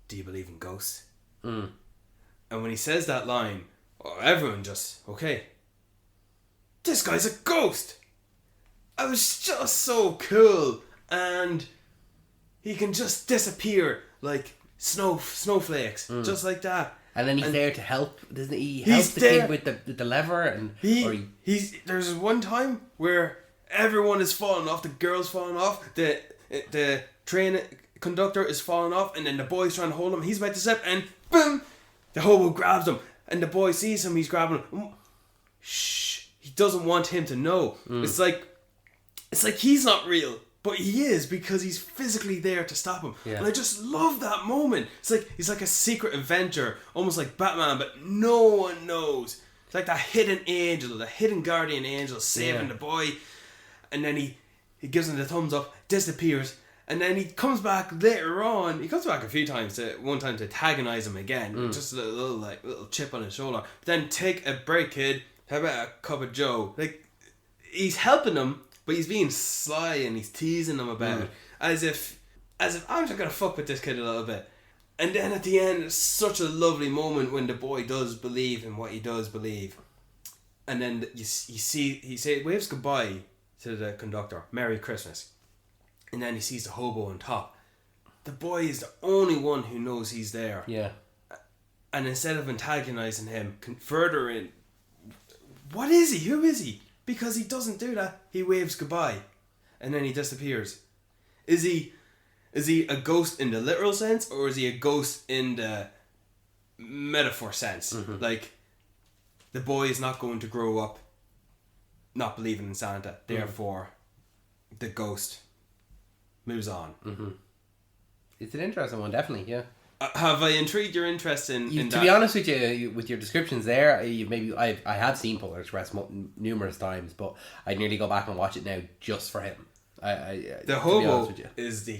Do you believe in ghosts? And when he says that line, everyone just, okay, this guy's a ghost. It was just so cool. And he can just disappear like snowflakes, just like that. And then he's there to help, doesn't he? He helps the kid with the lever, and there's one time where Everyone is falling off. The girl's falling off. The train conductor is falling off, and then the boy's trying to hold him. He's about to slip, and boom, the hobo grabs him, and the boy sees him. He's grabbing him. Shh. He doesn't want him to know. It's like he's not real, but he is, because he's physically there to stop him. Yeah. And I just love that moment. It's like he's like a secret Avenger, almost like Batman, but no one knows. It's like that hidden angel, the hidden guardian angel saving the boy, and then he gives him the thumbs up, disappears, and then he comes back later on. He comes back a few times. One time to antagonize him again, just a little chip on his shoulder. But then, take a break, kid. How about a cup of Joe? Like, he's helping him, but he's being sly and he's teasing him about it, as if I'm just gonna fuck with this kid a little bit. And then at the end, it's such a lovely moment when the boy does believe in what he does believe, and then you see he waves goodbye to the conductor, Merry Christmas, and then he sees the hobo on top. The boy is the only one who knows he's there. Yeah. And instead of antagonizing him, further in, what is he? Who is he? Because he doesn't do that. He waves goodbye, and then he disappears. Is he a ghost in the literal sense, or is he a ghost in the metaphor sense? Like, the boy is not going to grow up not believing in Santa. Therefore, the ghost moves on. It's an interesting one, definitely. Yeah. Have I intrigued your interest in To that? be honest with you, with your descriptions there, I have seen Polar Express numerous times, but I'd nearly go back and watch it now just for him. The hobo is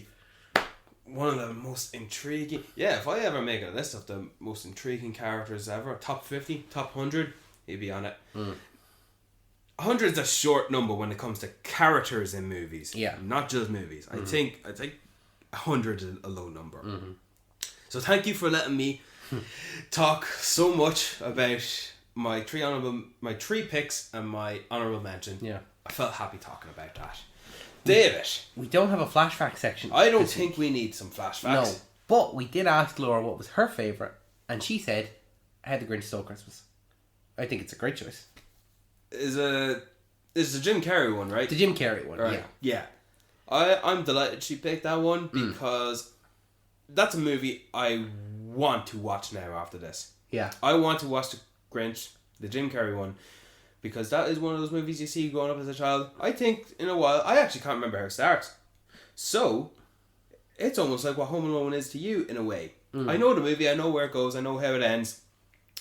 one of the most intriguing. Yeah, if I ever make a list of the most intriguing characters ever, top 50, top 100, he'd be on it. 100 is a short number when it comes to characters in movies. Yeah. Not just movies. I think 100 is a low number. So thank you for letting me talk so much about my three picks and my honourable mention. Yeah. I felt happy talking about that. David, We don't have a flashback section. I don't think we need some flashbacks. No, but we did ask Laura what was her favourite, and she said, How the Grinch Stole Christmas. I think it's a great choice. Is the Jim Carrey one, right? The Jim Carrey one, Right. yeah. I'm delighted she picked that one, because that's a movie I want to watch now after this. Yeah. I want to watch The Grinch, the Jim Carrey one, because that is one of those movies you see growing up as a child. I think in a while, I actually can't remember how it starts. So, it's almost like what Home Alone is to you, in a way. I know the movie, I know where it goes, I know how it ends,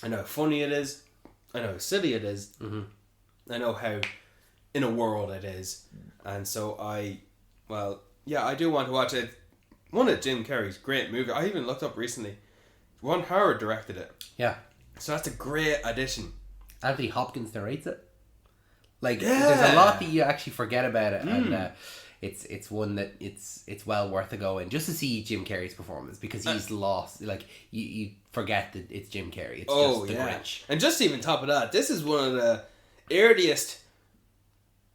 I know how funny it is, I know how silly it is, I know how in a world it is. And so I do want to watch it. One of Jim Carrey's great movies. I even looked up recently. Ron Howard directed it. Yeah. So that's a great addition. Anthony Hopkins narrates it. Like, Yeah. there's a lot that you actually forget about it, and it's one that it's well worth a go in, just to see Jim Carrey's performance, because he's lost. Like, you forget that it's Jim Carrey. It's just the Grinch. And just even top of that, this is one of the earliest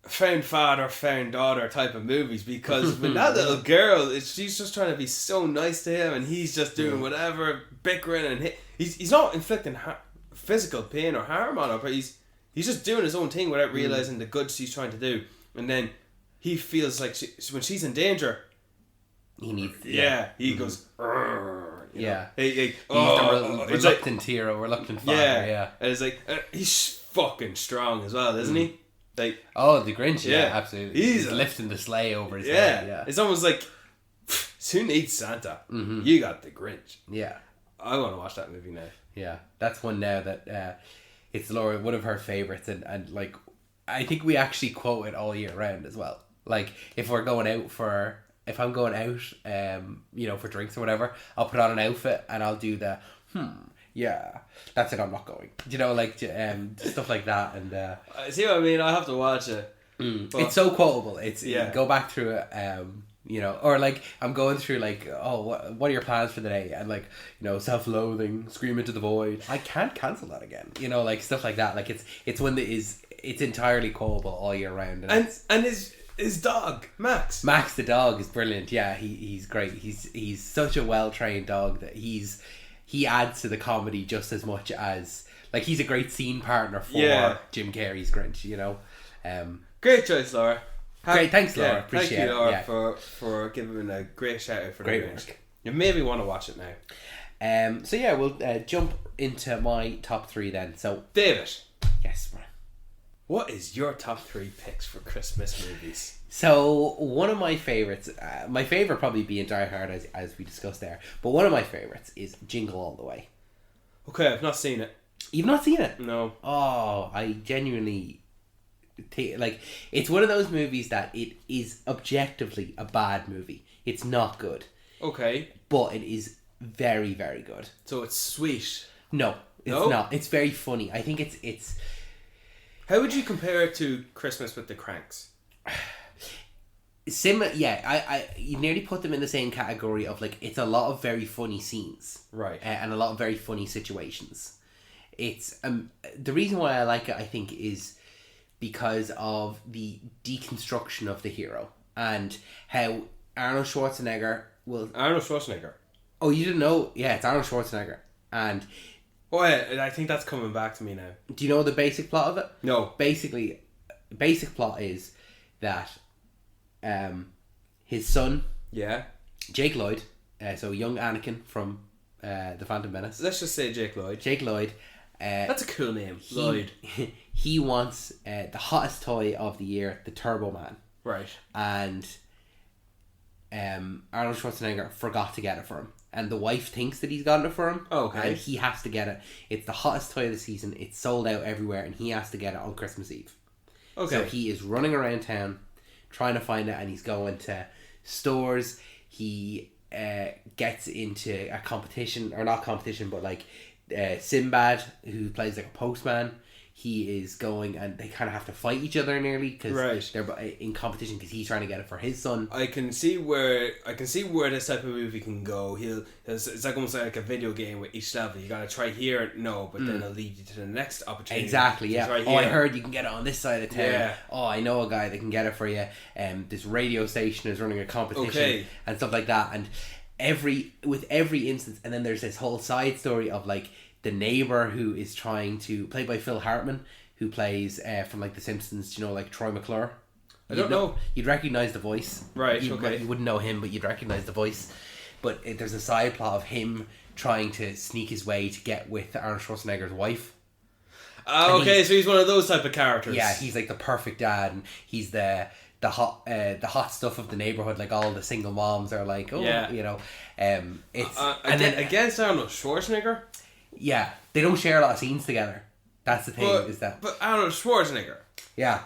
found father, found daughter type of movies, because when that little girl, she's just trying to be so nice to him, and he's just doing whatever, bickering, and he's not inflicting physical pain or harm on her, but he's just doing his own thing without realizing the good she's trying to do. And then he feels like when she's in danger, He needs... he goes, "Arr," you know? He's it's reluctant hero, reluctant father, yeah. And it's like, he's fucking strong as well, isn't he? Like, oh, the Grinch, yeah, absolutely. He's lifting the sleigh over his head, yeah. It's almost like, who needs Santa? You got the Grinch. Yeah. I want to watch that movie now. Yeah, that's one now that it's Laura, one of her favourites, and like, I think we actually quote it all year round as well. Like, if I'm going out, for drinks or whatever, I'll put on an outfit and I'll do the, yeah, that's it, I'm not going. Stuff like that. And I see what I mean. I have to watch it. It's so quotable. Go back through it. Or like, I'm going through like, oh, what are your plans for the day? And like, self-loathing, scream into the void. I can't cancel that again. Like stuff like that. Like it's one that it's entirely quotable all year round. And his dog, Max the dog is brilliant. Yeah, he's great. He's such a well-trained dog that he adds to the comedy just as much as, like, he's a great scene partner for Jim Carrey's Grinch, Great choice, Laura. Great, thanks, Laura. Appreciate thank you, Laura, it. for giving a great shout out for Great the range. work. You maybe want to watch it now. So yeah, we'll jump into my top 3 then. So David, yes, Brian. what is your top 3 picks for Christmas movies? So one of my favorites, my favorite probably being Die Hard as we discussed there, but one of my favorites is Jingle All the Way. Okay, I've not seen it. You've not seen it? No. Oh, I genuinely like. It's one of those movies that it is objectively a bad movie. It's not good, Okay, but it is very, very good. so it's sweet. No, it's No? not. It's very funny. I think it's How would you compare it to Christmas with the Cranks? similar. Yeah, I you nearly put them in the same category of like it's a lot of very funny scenes, Right. and a lot of very funny situations. It's the reason why I like it, I think, is because of the deconstruction of the hero and how Arnold Schwarzenegger will. Arnold Schwarzenegger. Oh, you didn't know? Yeah, it's Arnold Schwarzenegger. And Oh, yeah, I think that's coming back to me now. do you know the basic plot of it? No. Basically, basic plot is that his son, Yeah. Jake Lloyd, so young Anakin from The Phantom Menace. Let's just say Jake Lloyd. Jake Lloyd. That's a cool name. Lloyd. He wants the hottest toy of the year, the Turbo Man. Right. And Arnold Schwarzenegger forgot to get it for him. And the wife thinks that he's gotten it for him. Oh, okay. And he has to get it. It's the hottest toy of the season. It's sold out everywhere, and he has to get it on Christmas Eve. Okay. So he is running around town trying to find it, and he's going to stores. He gets into a competition, or not competition, but like Sinbad, who plays like a postman. He is going, and they kind of have to fight each other nearly because Right. they're in competition because he's trying to get it for his son. I can see where this type of movie can go. It's like almost like a video game with each level. You gotta try here, no, but then it'll lead you to the next opportunity. Exactly, yeah. Try Oh, I here. heard you can get it on this side of town. Yeah. Oh, I know a guy that can get it for you. This radio station is running a competition Okay. and stuff like that. And with every instance, and then there's this whole side story of like the neighbor who is trying to, played by Phil Hartman, who plays from like The Simpsons. You know, like Troy McClure. I don't know. You'd recognize the voice, Right, You, okay. You wouldn't know him, but you'd recognize the voice. But there's a side plot of him trying to sneak his way to get with Arnold Schwarzenegger's wife. Okay, so he's one of those type of characters. Yeah, he's like the perfect dad, and he's the hot stuff of the neighborhood. Like all the single moms are like, oh, Yeah. you know, it's and then against Arnold Schwarzenegger. yeah, they don't share a lot of scenes together. That's the thing. But Arnold Schwarzenegger. Yeah,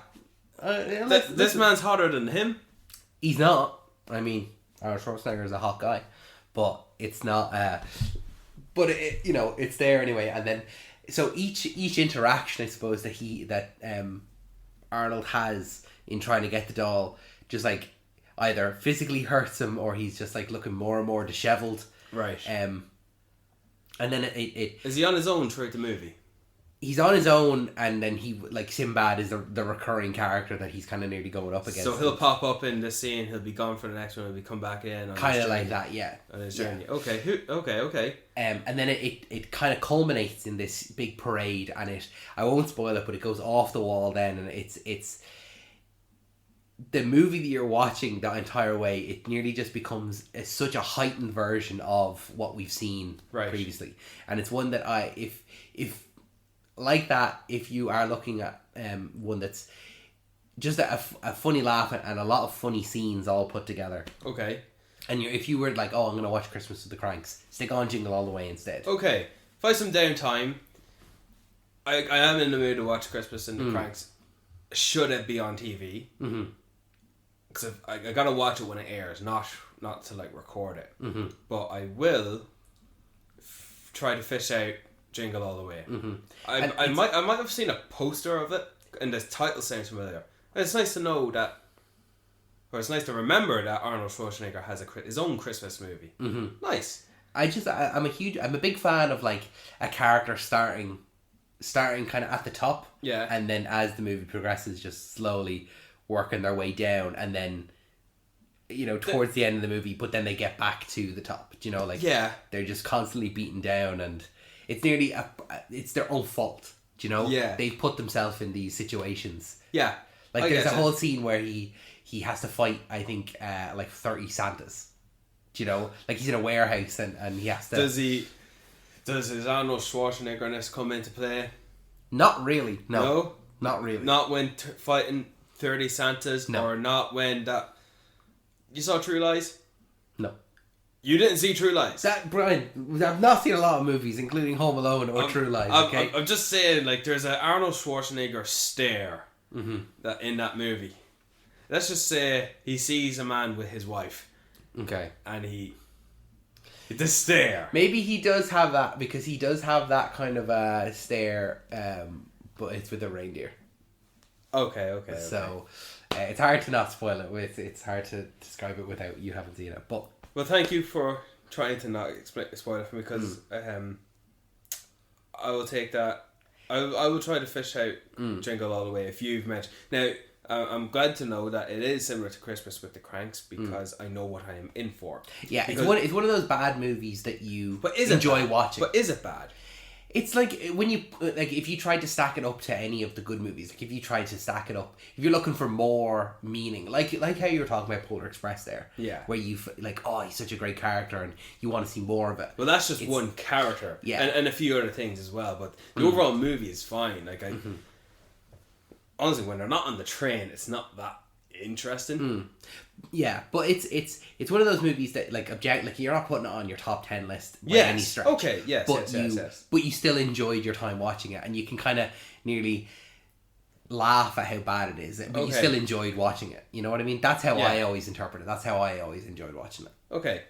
This man's hotter than him. he's not. I mean, Arnold Schwarzenegger is a hot guy, but it's not. But it's there anyway, and then so each interaction, I suppose, that Arnold has in trying to get the doll, just like either physically hurts him or he's just like looking more and more disheveled. Right. And then it Is he on his own throughout the movie? he's on his own, and then he, like, Sinbad is the recurring character that he's kind of nearly going up against. So he'll pop up in the scene, he'll be gone for the next one, he'll be come back in. Kind of like that, yeah. On his Yeah. journey. Okay. And then it kind of culminates in this big parade, and I won't spoil it, but it goes off the wall then, and it's the movie that you're watching the entire way. It nearly just becomes such a heightened version of what we've seen previously, and it's one that if like that, if you are looking at one that's just a funny laugh and a lot of funny scenes all put together. Okay. And if you were like, oh, I'm going to watch Christmas with the Cranks, stick on Jingle All the Way instead. Okay. If I have some downtime, I am in the mood to watch Christmas and the Cranks. Should it be on TV? Mm-hmm. Because I gotta watch it when it airs, not to like record it. Mm-hmm. But I will try to fish out Jingle All the Way. Mm-hmm. I might have seen a poster of it, and the title sounds familiar. It's nice to know that, or it's nice to remember that Arnold Schwarzenegger has his own Christmas movie. Mm-hmm. Nice. I'm a big fan of like a character starting kind of at the top, Yeah. and then as the movie progresses, just slowly working their way down, and then towards the end of the movie, but then they get back to the top. Yeah. They're just constantly beaten down, and it's nearly it's their own fault. Yeah. They've put themselves in these situations. Yeah. Like I there's a get ya. whole scene where he he has to fight, I think, like 30 Santas. Do you know? Like he's in a warehouse and he has to... Does his Arnold Schwarzenegger-ness come into play? Not really, no. No? Not really. Not when fighting 30 Santas? No. Or not when that... You saw True Lies? No. You didn't see True Lies? Brian, I've not seen a lot of movies, including Home Alone or True Lies, okay? I'm just saying, like, there's an Arnold Schwarzenegger stare that in that movie. Let's just say he sees a man with his wife. Okay. And the stare. Maybe he does have that, because he does have that kind of stare, but it's with a reindeer. Okay. So, it's hard to not spoil it. It's hard to describe it without you having seen it. But well, thank you for trying to not spoil it for me, because I will take that. I will try to fish out Jingle All the Way if you've mentioned. Now, I'm glad to know that it is similar to Christmas with the Cranks, because I know what I am in for. Yeah, because, it's one of those bad movies that you enjoy enjoy watching. But is it bad? It's like when you like if you tried to stack it up to any of the good movies, like if you tried to stack it up, if you're looking for more meaning, like how you were talking about Polar Express there, yeah, where you like, oh, he's such a great character and you want to see more of it. Well, that's just one character, yeah, and a few other things as well. But the overall movie is fine. Like honestly, when they're not on the train, it's not that interesting. Yeah, but it's one of those movies that like you're not putting it on your top 10 list by any stretch. Okay, yes, but yes. But you still enjoyed your time watching it, and you can kind of nearly laugh at how bad it is, but you still enjoyed watching it. You know what I mean? That's how I always interpret it. That's how I always enjoyed watching it. Okay.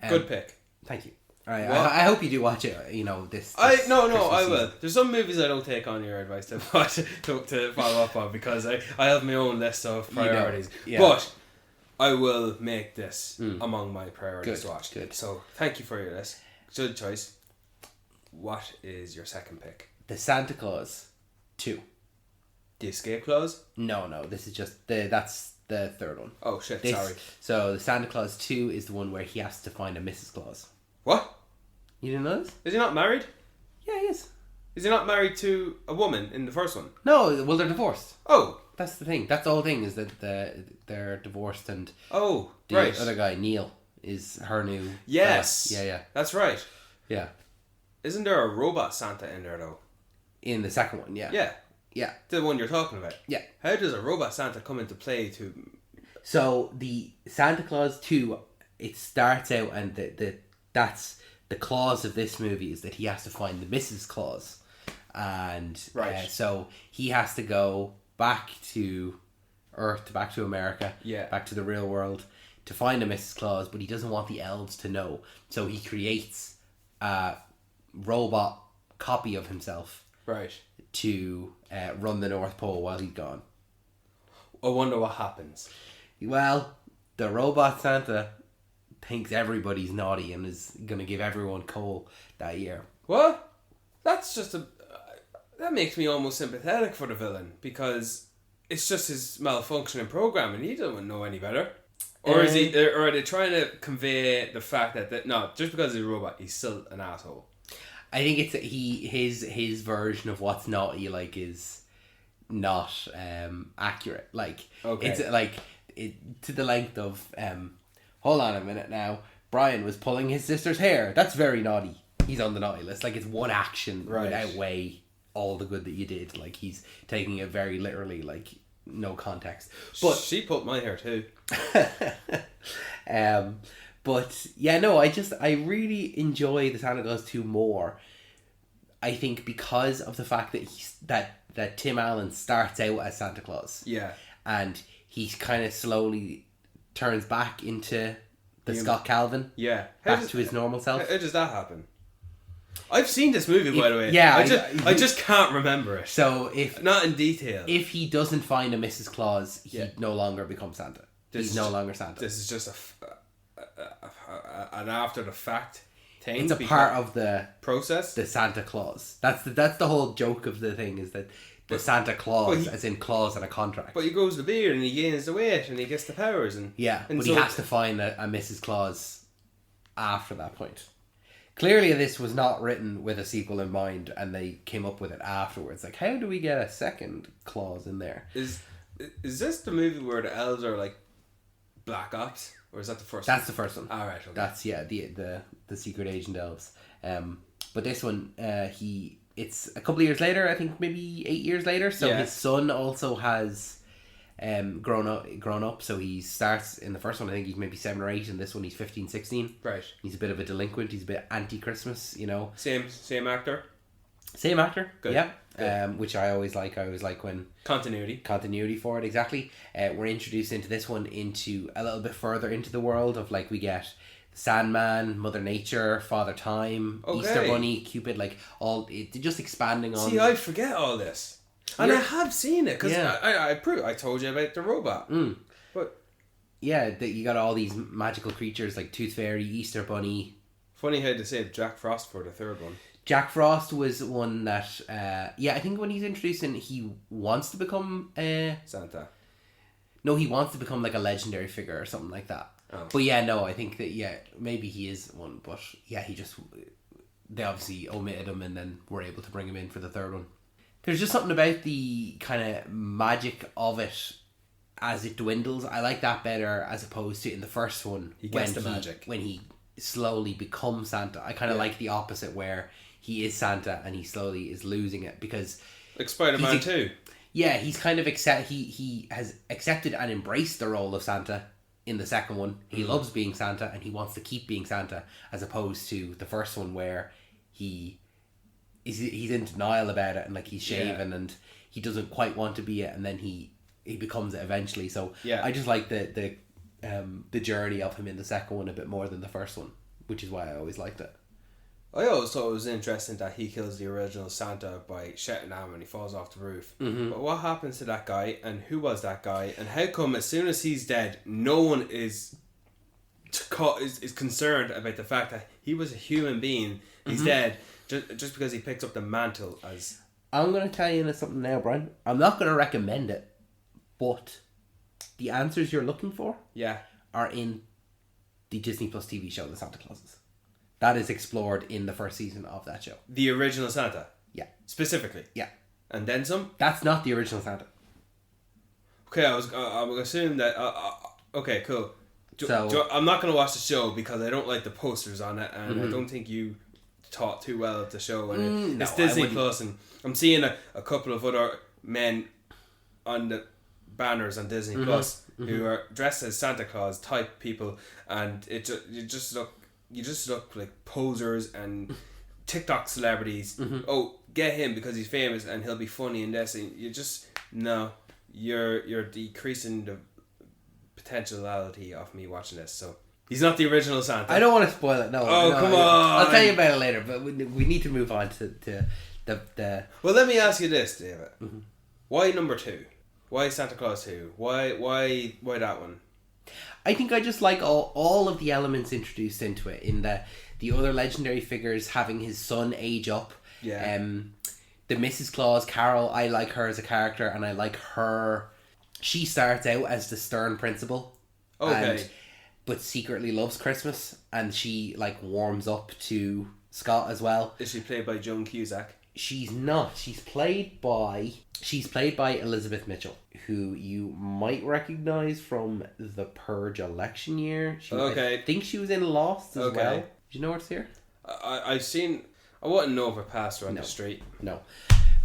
Good pick. Thank you. All right, I hope you do watch it. You know this. I Christmas will. season. There's some movies I don't take on your advice to watch to follow up on, because I have my own list of priorities. Yeah. But I will make this among my priorities to watch. Good. So thank you for your list. Good choice. What is your second pick? The Santa Claus 2. The Escape Clause? No. This is just that's the third one. Oh shit! This, sorry. So the Santa Claus 2 is the one where he has to find a Mrs. Claus. What? You didn't know this? Is he not married? Yeah, he is. Is he not married to a woman in the first one? No, well, they're divorced. Oh. That's the thing. That's the whole thing, is that they're divorced, and the right. other guy, Neil, is her new... Yes. Yeah. That's right. Yeah. Isn't there a robot Santa in there, though? In the second one, yeah. Yeah. Yeah. The one you're talking about. Yeah. How does a robot Santa come into play to... So, the Santa Claus 2, it starts out, and that's... The clause of this movie is that he has to find the Mrs. Claus, and so he has to go back to Earth, back to America, back to the real world, to find a Mrs. Claus, but he doesn't want the elves to know, so he creates a robot copy of himself, to run the North Pole while he's gone. I wonder what happens. Well, the robot Santa thinks everybody's naughty and is going to give everyone coal that year. What? That's just that makes me almost sympathetic for the villain, because it's just his malfunctioning program and he doesn't know any better. Or is he? Or are they trying to convey the fact that no, just because he's a robot, he's still an asshole? I think it's his version of what's naughty is not accurate. It's to the length of hold on a minute now. Brian was pulling his sister's hair. That's very naughty. He's on the naughty list. It's one action would outweigh all the good that you did. He's taking it very literally. No context. But she pulled my hair too. But yeah, no. I really enjoy the Santa Claus 2 more. I think because of the fact that that Tim Allen starts out as Santa Claus. Yeah. And he kind of slowly turns back into the Scott Calvin. Yeah. Back to his normal self. How does that happen? I've seen this movie, by the way. Yeah. I just can't remember it. So not in detail. If he doesn't find a Mrs. Claus, he no longer becomes Santa. He's no longer Santa. This is just an after the fact thing. It's a part of the process. The Santa Claus. That's the whole joke of the thing, is that the Santa Claus, as in clause in a contract. But he grows the beard and he gains the weight and he gets the powers and but he has to find a Mrs. Claus after that point. Clearly, this was not written with a sequel in mind, and they came up with it afterwards. How do we get a second clause in there? Is this the movie where the elves are like black ops, or is that the first? That's the first one. All right. Okay. That's the secret agent elves. But this one, it's a couple of years later. I think maybe 8 years later. So his son also has grown up. So he starts in the first one. I think he's maybe 7 or 8, and this one he's 15, 16. Right. He's a bit of a delinquent. He's a bit anti-Christmas. You know. Same actor. Same actor. Good. Yeah. Good. Which I always like. I always like when continuity for it. Exactly. We're introduced into this one into a little bit further into the world of like we get Sandman, Mother Nature, Father Time, Easter Bunny, Cupid, like all it just expanding on. See, I forget all this, and I have seen it because I told you about the robot. But yeah, that you got all these magical creatures like Tooth Fairy, Easter Bunny. Funny how they saved Jack Frost for the third one. Jack Frost was one that I think when he's introduced in, he wants to become Santa. No, he wants to become like a legendary figure or something like that. Oh. But yeah, no, I think that maybe he is one, but yeah, they obviously omitted him and then were able to bring him in for the third one. There's just something about the kind of magic of it as it dwindles. I like that better as opposed to in the first one. He gets the magic. When he slowly becomes Santa. I kind of like the opposite where he is Santa and he slowly is losing it because... Like Spider-Man 2. Yeah, he's kind of he has accepted and embraced the role of Santa in the second one. He loves being Santa and he wants to keep being Santa, as opposed to the first one where he's in denial about it and like he's shaven and he doesn't quite want to be it, and then he becomes it eventually. So I just like the journey of him in the second one a bit more than the first one, which is why I always liked it. I always thought it was interesting that he kills the original Santa by shouting at him when he falls off the roof. But what happens to that guy, and who was that guy, and how come as soon as he's dead, no one is concerned about the fact that he was a human being, he's dead, just because he picked up the mantle as... I'm going to tell you something now, Brian. I'm not going to recommend it, but the answers you're looking for are in the Disney Plus TV show, The Santa Clauses. That is explored in the first season of that show. The original Santa? Yeah. Specifically? Yeah. And then some? That's not the original Santa. Okay, I would assume that... okay, cool. So I'm not going to watch the show because I don't like the posters on it, and I don't think you taught too well of the show. And it's Disney Plus, and I'm seeing a couple of other men on the banners on Disney Plus who are dressed as Santa Claus type people, and you just look like posers and TikTok celebrities. Oh, get him because he's famous and he'll be funny in this. And you just you're decreasing the potentiality of me watching this. So he's not the original Santa. I don't want to spoil it. No. Come on. I'll tell you about it later. But we need to move on to the. Well, let me ask you this, David. Why number 2? Why Santa Claus 2? Why that one? I think I just like all of the elements introduced into it, in the other legendary figures having his son age up. Yeah. The Mrs. Claus, Carol, I like her as a character, and I like her. She starts out as the stern principal. Okay. But secretly loves Christmas, and she like warms up to Scott as well. Is she played by Joan Cusack? She's not. She's played by Elizabeth Mitchell, who you might recognise from the Purge election year. I think she was in Lost as well. Do you know what's here? I've seen... I wouldn't know if I passed her on the street. No.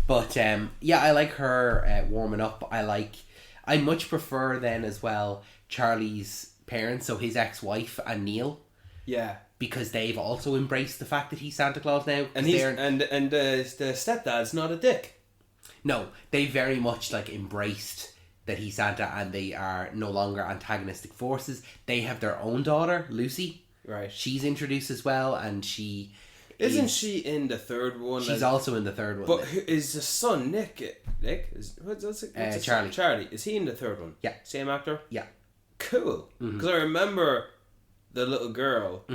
But I like her warming up. I much prefer then as well Charlie's parents, so his ex-wife and Neil. Yeah. Because they've also embraced the fact that he's Santa Claus now. And the stepdad's not a dick. No, they very much like embraced that he's Santa, and they are no longer antagonistic forces. They have their own daughter, Lucy. Right. She's introduced as well, and she... Isn't she in the third one? She's also in the third one. But is the son, Nick? What's Charlie. Charlie. Is he in the third one? Yeah. Same actor? Yeah. Cool. Because I remember the little girl...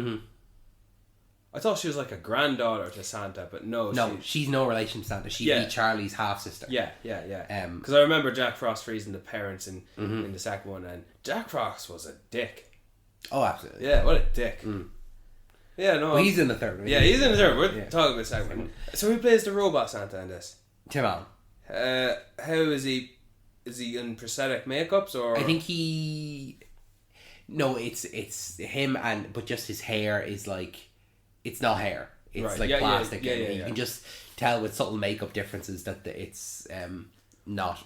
I thought she was like a granddaughter to Santa, but no. She's no relation to Santa. She'd be Charlie's half-sister. Yeah. Because I remember Jack Frost freezing the parents in the second one, and Jack Frost was a dick. Oh, absolutely. Yeah, what a dick. Yeah, no. Well, he's in the third one. Yeah, he's in the third one. We're talking about the second one. So who plays the robot Santa in this? Tim Allen. How is he is he in prosthetic makeups or? I think no, it's him, but just his hair is like, it's not hair. It's Right. like plastic. Yeah, You can just tell with subtle makeup differences that it's not.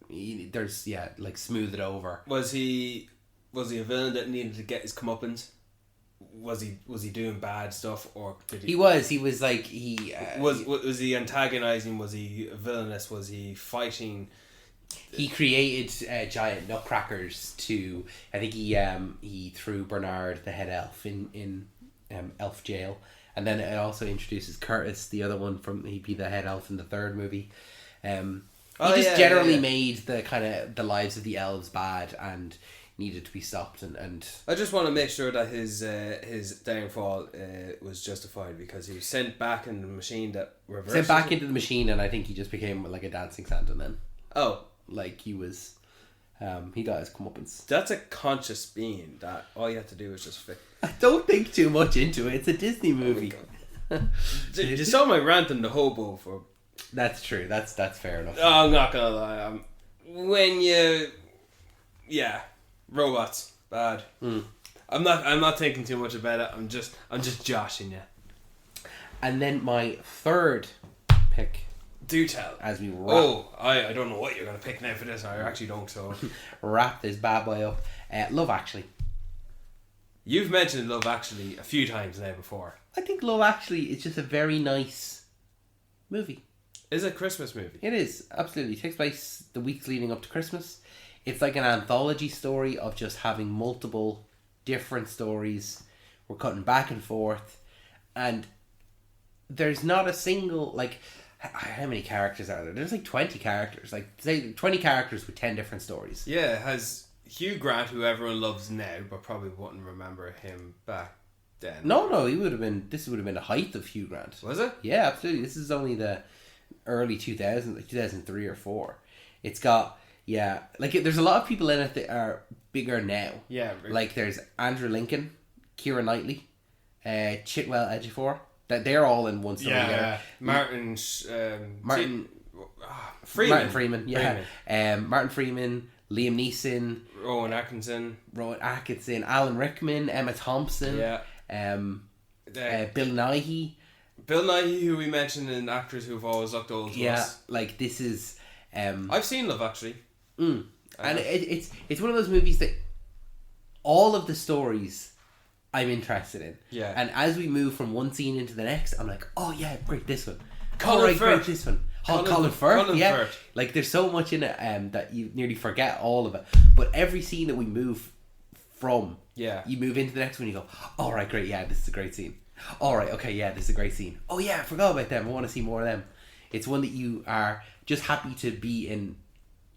There's like smooth it over. Was he a villain that needed to get his comeuppance? Was he doing bad stuff, or did He was like was he antagonizing? Was he villainous? Was he fighting? He created giant nutcrackers to. I think he threw Bernard, the head elf, in elf jail, and then it also introduces Curtis, the other one from he'd be the head elf in the third movie. He generally made the kind of the lives of the elves bad and needed to be stopped, and I just want to make sure that his downfall was justified, because he was sent back in the machine that reversed. Sent back into the machine, and I think he just became like a dancing Santa then. Oh. Like he was, he got his comeuppance. That's a conscious being that all you have to do is just fix. Don't think too much into it. It's a Disney movie. You saw my rant on the hobo for. That's true. That's fair enough. Oh, I'm not gonna lie. Robots bad. I'm not thinking too much about it. I'm just joshing you. And then my third pick. Do tell. As we wrap. Oh, I don't know what you're gonna pick now for this. I actually don't. So wrap this bad boy up. Love Actually. You've mentioned Love Actually a few times now before. I think Love Actually is just a very nice movie. Is it a Christmas movie? It is, absolutely. It takes place the weeks leading up to Christmas. It's like an anthology story of just having multiple different stories. We're cutting back and forth, and there's not a single, like, how many characters are there? There's like 20 characters. Like, say 20 characters with 10 different stories. Yeah, it has Hugh Grant, who everyone loves now, but probably wouldn't remember him back then. No, this would have been the height of Hugh Grant. Was it? Yeah, absolutely. This is only the early 2000s, like 2003 or 4. It's got, there's a lot of people in it that are bigger now. Yeah. Really. Like, there's Andrew Lincoln, Keira Knightley, Chitwell Ejiofor. That they're all in one story together. Martin Freeman. Martin Freeman, Liam Neeson, Rowan Atkinson, Alan Rickman, Emma Thompson, Bill Nighy. Bill Nighy, who we mentioned in actors who've always looked old to us. Like this is. I've seen Love Actually. And it's one of those movies that all of the stories I'm interested in. Yeah. And as we move from one scene into the next, I'm like, oh yeah, great, this one. Colin Firth. Great, this one. Colin Firth. Colin Firth. Like there's so much in it that you nearly forget all of it. But every scene that we move from, you move into the next one, you go, all right, great, yeah, this is a great scene. All right, okay, yeah, this is a great scene. Oh yeah, I forgot about them. I want to see more of them. It's one that you are just happy to be in.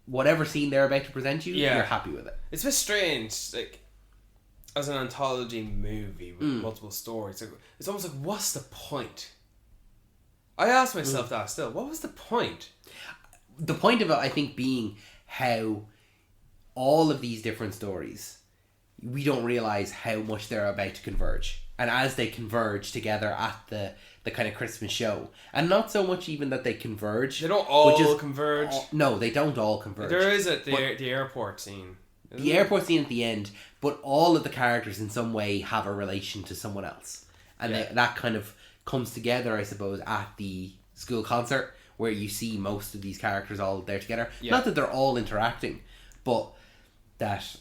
Whatever scene they're about to present you, you're happy with it. It's a bit strange, like, as an anthology movie with multiple stories. It's almost like, what's the point? I ask myself that still. What was the point? The point of it, I think, being how all of these different stories, we don't realise how much they're about to converge. And as they converge together at the kind of Christmas show, and not so much even that they converge. They don't all converge. No, they don't all converge. There is the airport scene. The airport scene at the end, but all of the characters in some way have a relation to someone else. And that kind of comes together, I suppose, at the school concert, where you see most of these characters all there together. Yeah. Not that they're all interacting, but that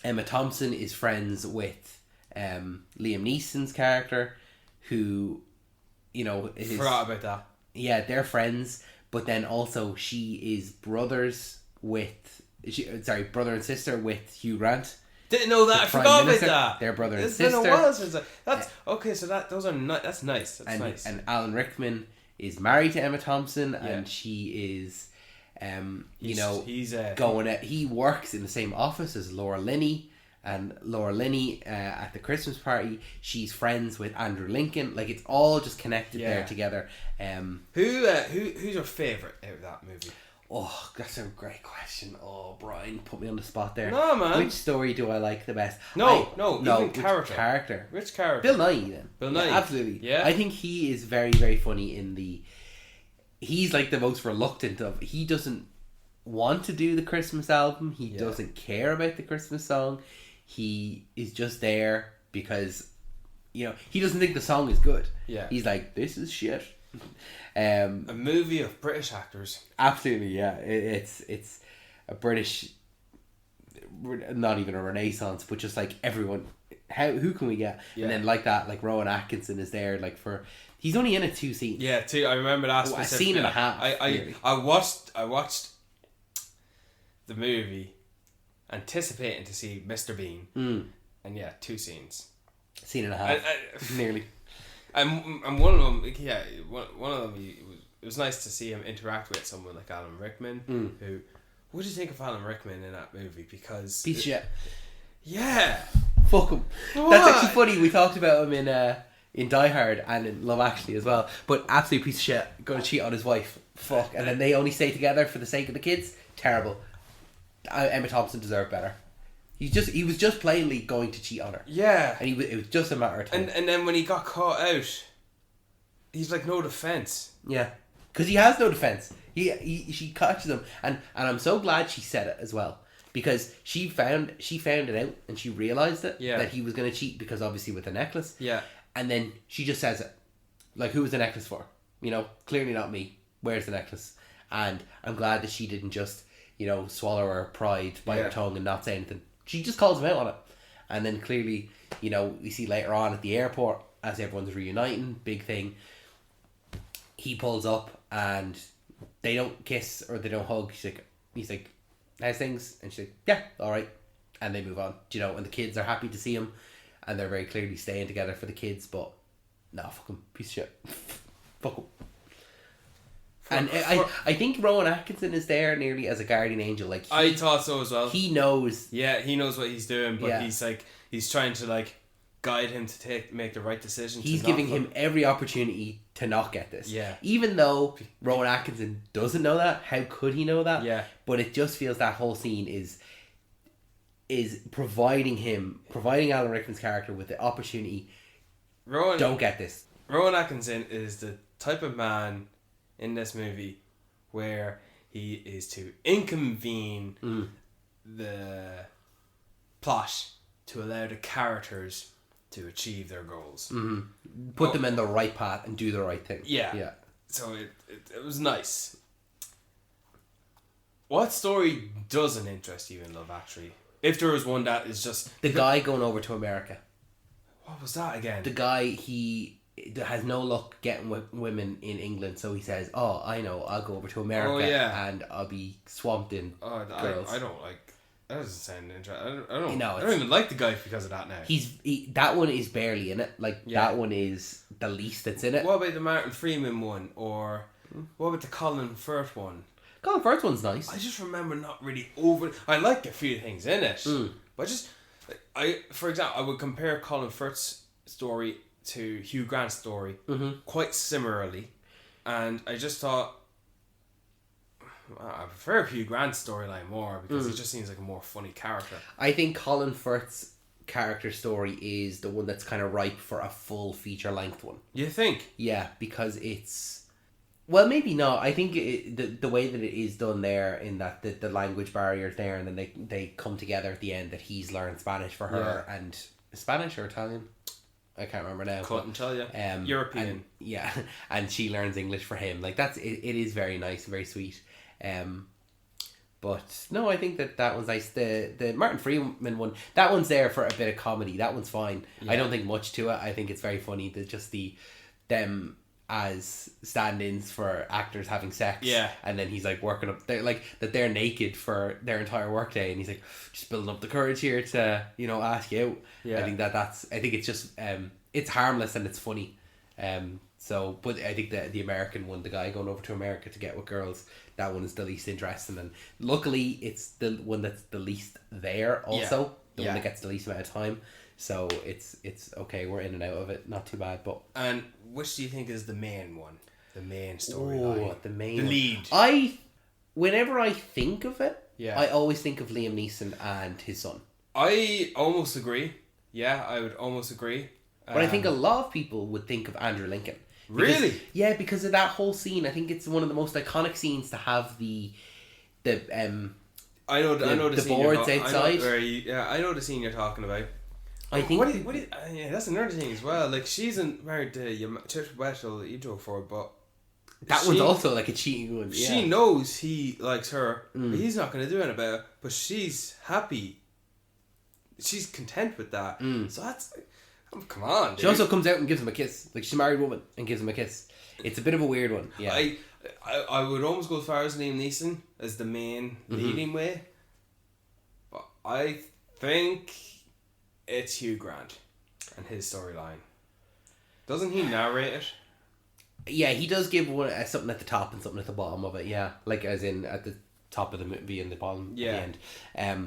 Emma Thompson is friends with Liam Neeson's character, who, is... Forgot about that. Yeah, they're friends, but then also she is brother and sister with Hugh Grant. Didn't know that. I forgot about that. They're brother and sister. It's been a while since that's okay. So that's nice. That's nice. And Alan Rickman is married to Emma Thompson, and she is, he works in the same office as Laura Linney, and Laura Linney at the Christmas party, she's friends with Andrew Lincoln. Like, it's all just connected there together. Who's your favourite out of that movie? Oh, that's a great question. Oh, Brian, put me on the spot there. No, man. Which story do I like the best? No, character. Which character? Bill Nighy, then. Bill Nighy. Yeah, absolutely. Yeah. I think he is very, very funny he's like the most reluctant of, he doesn't want to do the Christmas album. He Yeah. doesn't care about the Christmas song. He is just there because, he doesn't think the song is good. Yeah. He's like, this is shit. A movie of British actors. Absolutely, yeah. It's a British, not even a renaissance, but just like everyone. Who can we get? Yeah. And then like that, like Rowan Atkinson is there, like he's only in it 2 scenes. Yeah, I remember that. A scene and a half. I watched the movie, anticipating to see Mr. Bean, and 2 scenes. Scene and a half, nearly. And one of them, one of them, it was nice to see him interact with someone like Alan Rickman. Who, what did you think of Alan Rickman in that movie? Because piece of shit. Yeah. Fuck him. What? That's actually funny. We talked about him in Die Hard and in Love Actually as well. But absolute piece of shit. Going to cheat on his wife. Fuck. And then they only stay together for the sake of the kids. Terrible. Emma Thompson deserved better. He was just plainly going to cheat on her. Yeah. And it was just a matter of time. And then when he got caught out, he's like, no defense. Yeah. Because he has no defense. She catches him. And I'm so glad she said it as well. Because she found it out and she realised it. Yeah. That he was going to cheat because obviously with the necklace. Yeah. And then she just says it. Like, who was the necklace for? Clearly not me. Where's the necklace? And I'm glad that she didn't just, swallow her pride, bite her tongue and not say anything. She just calls him out on it. And then clearly, we see later on at the airport, as everyone's reuniting, big thing, he pulls up and they don't kiss or they don't hug. He's like, how's things? And she's like, yeah, alright. And they move on. And the kids are happy to see him and they're very clearly staying together for the kids, but no, fuck him. Piece of shit. Fuck him. I think Rowan Atkinson is there nearly as a guardian angel. Like I thought so as well. He knows. Yeah, he knows what he's doing, but he's trying to guide him to make the right decision. He's giving him every opportunity to not get this. Yeah. Even though Rowan Atkinson doesn't know that, how could he know that? Yeah. But it just feels that whole scene is providing Alan Rickman's character with the opportunity. Don't get this. Rowan Atkinson is the type of man in this movie where he is to inconvene the plot to allow the characters to achieve their goals. Put them in the right path and do the right thing. Yeah. So it was nice. What story doesn't interest you in Love Actually? If there was one that is just... The guy going over to America. What was that again? The guy, he has no luck getting women in England, so he says, oh, I know, I'll go over to America and I'll be swamped in girls. I don't like... That doesn't sound interesting. I don't even like the guy because of that now. That one is barely in it. That one is the least that's in it. What about the Martin Freeman one? Or what about the Colin Firth one? Colin Firth one's nice. I just remember not really over... I like a few things in it. But for example, I would compare Colin Firth's story to Hugh Grant's story quite similarly. And I just thought... I prefer Hugh Grant's storyline more because he just seems like a more funny character. I think Colin Firth's character story is the one that's kind of ripe for a full feature length one. You think? Yeah, because it's... Well, maybe not. I think the way that it is done there, in that the language barrier is there, and then they come together at the end, that he's learned Spanish for her, and Spanish or Italian? I can't remember now. Couldn't tell you. European. And she learns English for him. It is very nice and very sweet. But no, I think that one's nice. The Martin Freeman one, that one's there for a bit of comedy. That one's fine. Yeah. I don't think much to it. I think it's very funny. Them as stand-ins for actors having sex. Yeah. And then he's working up, they're naked for their entire workday, and he's just building up the courage here to ask you out. Yeah. I think it's just it's harmless and it's funny. But I think the American one, the guy going over to America to get with girls, that one is the least interesting, and luckily it's the one that's the least there also. The one that gets the least amount of time. So it's okay, we're in and out of it, not too bad. But and which do you think is the main one? The main storyline? The lead. Whenever I think of it, I always think of Liam Neeson and his son. I almost agree. Yeah, I would almost agree. But I think a lot of people would think of Andrew Lincoln. Really? Yeah, because of that whole scene. I think it's one of the most iconic scenes to have the the I know the the scene boards I know, outside. I know the scene you're talking about. I think Yeah, that's another thing as well. Like, she's married to Church Wetzel you drove for, but that one's also like a cheating one. Yeah. She knows he likes her, Mm. but he's not going to do anything about it. But she's happy. She's content with that. Mm. So that's come on. Dude. She also comes out and gives him a kiss. Like, she's a married woman and gives him a kiss. It's a bit of a weird one. Yeah. I would almost go as far as Liam Neeson as the main leading way. But I think it's Hugh Grant and his storyline. Doesn't he narrate it? Yeah, he does give one something at the top and something at the bottom of it. Yeah, like as in at the top of the movie and the bottom at the end. Yeah.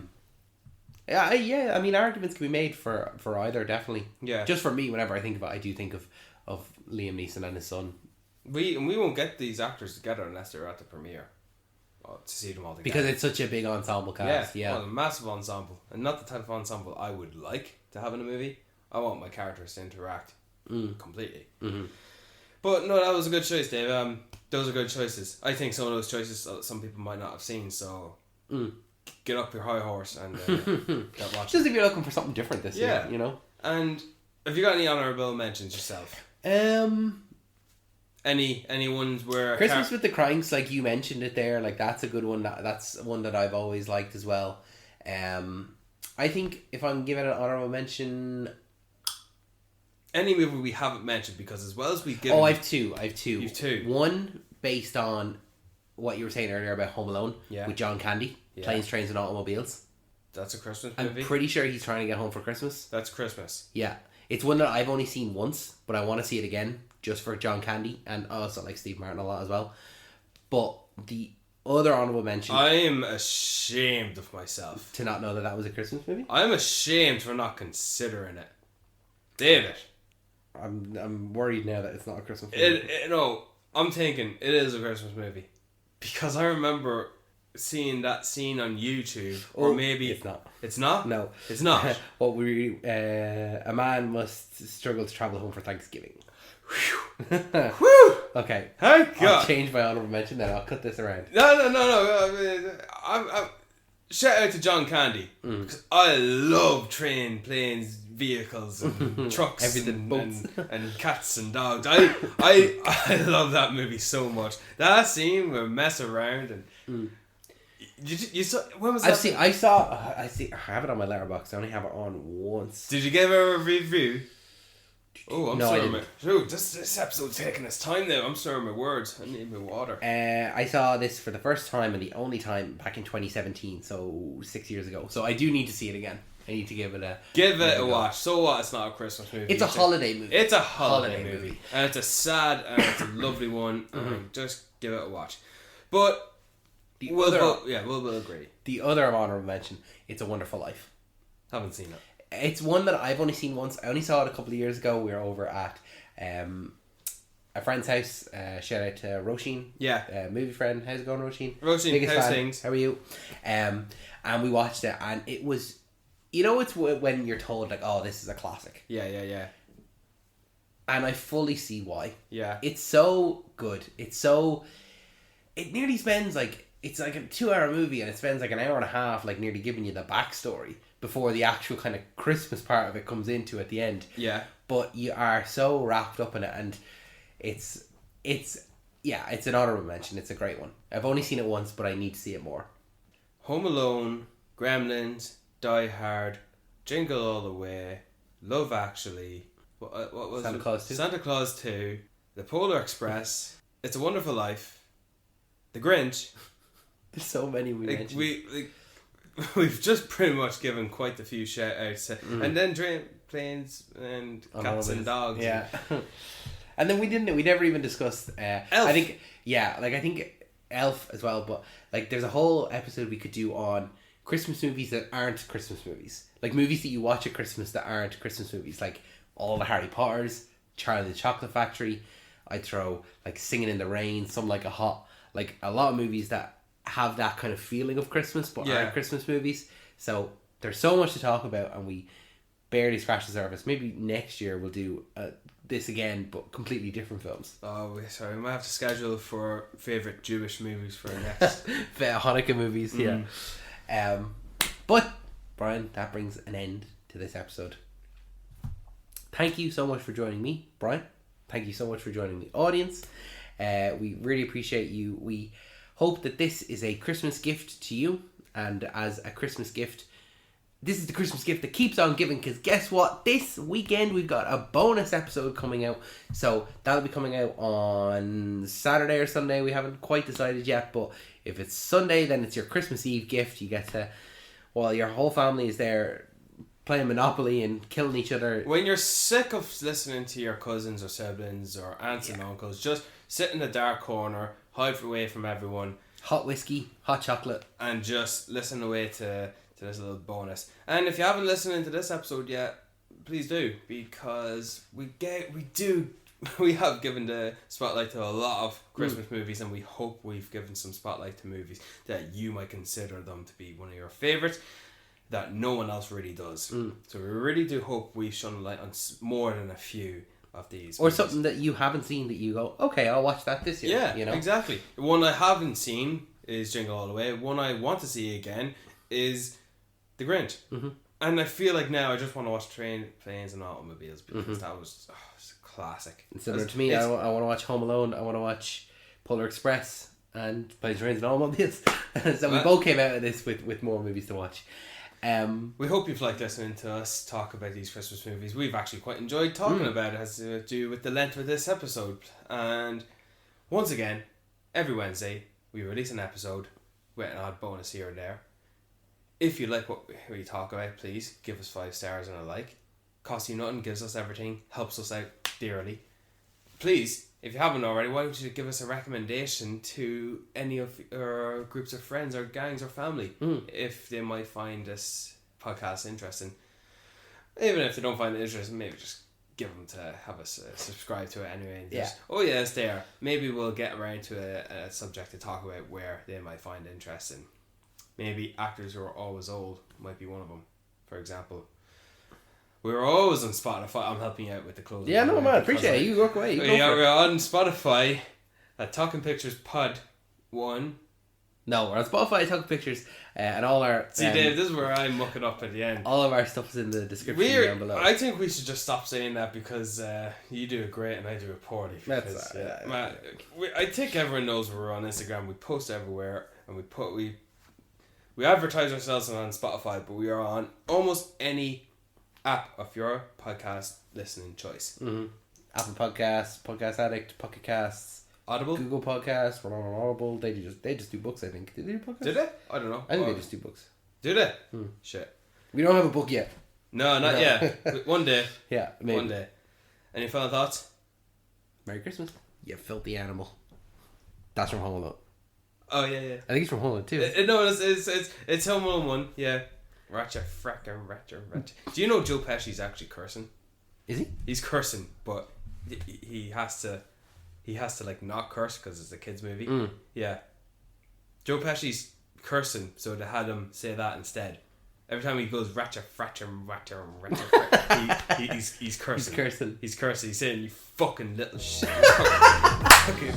I mean, arguments can be made for either, definitely. Yeah. Just for me, whenever I think of it, I do think of Liam Neeson and his son. We won't get these actors together unless they're at the premiere. To see them all together. Because it's such a big ensemble cast. Yeah. Well, a massive ensemble, and not the type of ensemble I would like to have in a movie. I want my characters to interact completely. Mm-hmm. But no, that was a good choice, Dave. Those are good choices. I think some of those choices some people might not have seen. So get up your high horse and get watching. Just if you're looking for something different this year, you know. And have you got any honourable mentions yourself? Any ones where Christmas with the Cranks, like you mentioned it there, like that's a good one. That's one that I've always liked as well. I think if I'm giving an honourable mention, any movie we haven't mentioned, because as well as we give. I have two. You've two. One based on what you were saying earlier about Home Alone with John Candy, Planes, Trains and Automobiles. That's a Christmas movie. I'm pretty sure he's trying to get home for Christmas. That's Christmas. Yeah. It's one that I've only seen once, but I want to see it again just for John Candy, and I also like Steve Martin a lot as well. But the other honourable mention... I am ashamed of myself. To not know that was a Christmas movie? I'm ashamed for not considering it. David. I'm worried now that it's not a Christmas movie. No, I'm thinking it is a Christmas movie. Because I remember seeing that scene on YouTube, or maybe it's not. It's not? No, it's not. A man must struggle to travel home for Thanksgiving. Whew. Okay, thank God. I'll change my honourable mention then. I'll cut this around. No. I'm shout out to John Candy, because I love train, planes, vehicles, and trucks, everything, and cats and dogs. I love that movie so much. That scene where mess around and. You saw, when was that? I have it on my letterbox. I only have it on once. Did you give a review? Oh, I'm sorry, mate. This episode's taking its time now. I'm sorry, my words. I need my water. I saw this for the first time and the only time back in 2017, so 6 years ago. So I do need to see it again. I need to give it a watch. So what? It's not a Christmas movie. It's a holiday movie. It's a holiday movie. And it's a sad and it's a lovely one. Just give it a watch. But we'll agree. The other honourable mention, It's a Wonderful Life. Haven't seen it. It's one that I've only seen once. I only saw it a couple of years ago. We were over at a friend's house. Shout out to Roisin. Yeah. Movie friend. How's it going, Roisin? Roisin, how's things? How are you? And we watched it, and it was, it's when you're told like, oh, this is a classic. Yeah. And I fully see why. Yeah. It's so good. It nearly spends it's like a 2-hour movie, and it spends like an hour and a half nearly giving you the backstory before the actual kind of Christmas part of it comes into at the end. Yeah. But you are so wrapped up in it, and it's an honourable mention. It's a great one. I've only seen it once, but I need to see it more. Home Alone, Gremlins, Die Hard, Jingle All the Way, Love Actually, what was Santa it? Claus 2. Santa Claus 2, The Polar Express, It's a Wonderful Life, The Grinch. There's so many we mentioned. We've just pretty much given quite a few shout outs. And then planes and cats and dogs. Yeah. And then we never even discussed Elf. I think Elf as well, but there's a whole episode we could do on Christmas movies that aren't Christmas movies. Movies that you watch at Christmas that aren't Christmas movies. All the Harry Potters, Charlie and the Chocolate Factory. I'd throw Singing in the Rain, Some Like a Hot. A lot of movies that have that kind of feeling of Christmas but aren't Christmas movies. So there's so much to talk about, and we barely scratched the surface. Maybe next year we'll do this again, but completely different films. Oh, sorry, we might have to schedule for favourite Jewish movies for next. Hanukkah movies, yeah. But, Brian, that brings an end to this episode. Thank you so much for joining me, Brian. Thank you so much for joining the audience. We really appreciate you. We hope that this is a Christmas gift to you, and as a Christmas gift, this is the Christmas gift that keeps on giving, because guess what? This weekend we've got a bonus episode coming out. So that'll be coming out on Saturday or Sunday. We haven't quite decided yet, but if it's Sunday, then it's your Christmas Eve gift. You get to, while your whole family is there playing Monopoly and killing each other. When you're sick of listening to your cousins or siblings or aunts and uncles, just sit in the dark corner, hide away from everyone. Hot whiskey, hot chocolate. And just listen away to this little bonus. And if you haven't listened to this episode yet, please do, because we have given the spotlight to a lot of Christmas movies, and we hope we've given some spotlight to movies that you might consider them to be one of your favourites that no one else really does. So we really do hope we've shone a light on more than a few of these or movies. Something that you haven't seen that you go, okay, I'll watch that this year. Yeah, you know? Exactly. One I haven't seen is Jingle All the Way. One I want to see again is The Grinch. And I feel like now I just want to watch Planes and Automobiles, because that was it's a classic. Similar to me, I want to watch Home Alone, I want to watch Polar Express and Planes, Trains and Automobiles. So we both came out of this with more movies to watch. We hope you've liked listening to us talk about these Christmas movies. We've actually quite enjoyed talking about it, as to do with the length of this episode. And once again, every Wednesday we release an episode with an odd bonus here or there. If you like what we talk about, please give us 5 stars and a like. Costs you nothing, gives us everything, helps us out dearly. Please, if you haven't already, why don't you give us a recommendation to any of your groups of friends or gangs or family if they might find this podcast interesting. Even if they don't find it interesting, maybe just give them to have us subscribe to it anyway. And just, oh yeah, it's there. Maybe we'll get around to a subject to talk about where they might find it interesting. Maybe actors who are always old might be one of them, for example. We're always on Spotify. I'm helping you out with the closing. Yeah, no, man, appreciate it. You work away. We're on Spotify at Talking Pictures Pod 1. No, we're on Spotify, Talking Pictures, and all our... See, Dave, this is where I muck it up at the end. All of our stuff is in the description down below. I think we should just stop saying that, because you do it great and I do it poorly. Because, I think everyone knows we're on Instagram. We post everywhere, and we advertise ourselves on Spotify, but we are on almost any app of your podcast listening choice. Apple Podcasts, Podcast Addict, Pocket Casts, Audible, Google Podcasts, we're on Audible. They just do books, I think. Do they do podcasts? Do they? I don't know. I think they just do books. Do they? Shit. We don't have a book yet. No, not yet. One day. Yeah, maybe. One day. Any final thoughts? Merry Christmas, you filthy animal. That's from Home Alone. Oh yeah. I think it's from Home Alone too. No, it's Home Alone 1. Yeah. Ratcha fracka ratcha. Do you know Joe Pesci's actually cursing? Is he? He's cursing, but he has to like not curse because it's a kids movie. Yeah. Joe Pesci's cursing, so they had him say that instead. Every time he goes ratcha fraccha ratcha, he's cursing. He's cursing. He's cursing. He's saying, "You fucking little shit." Okay.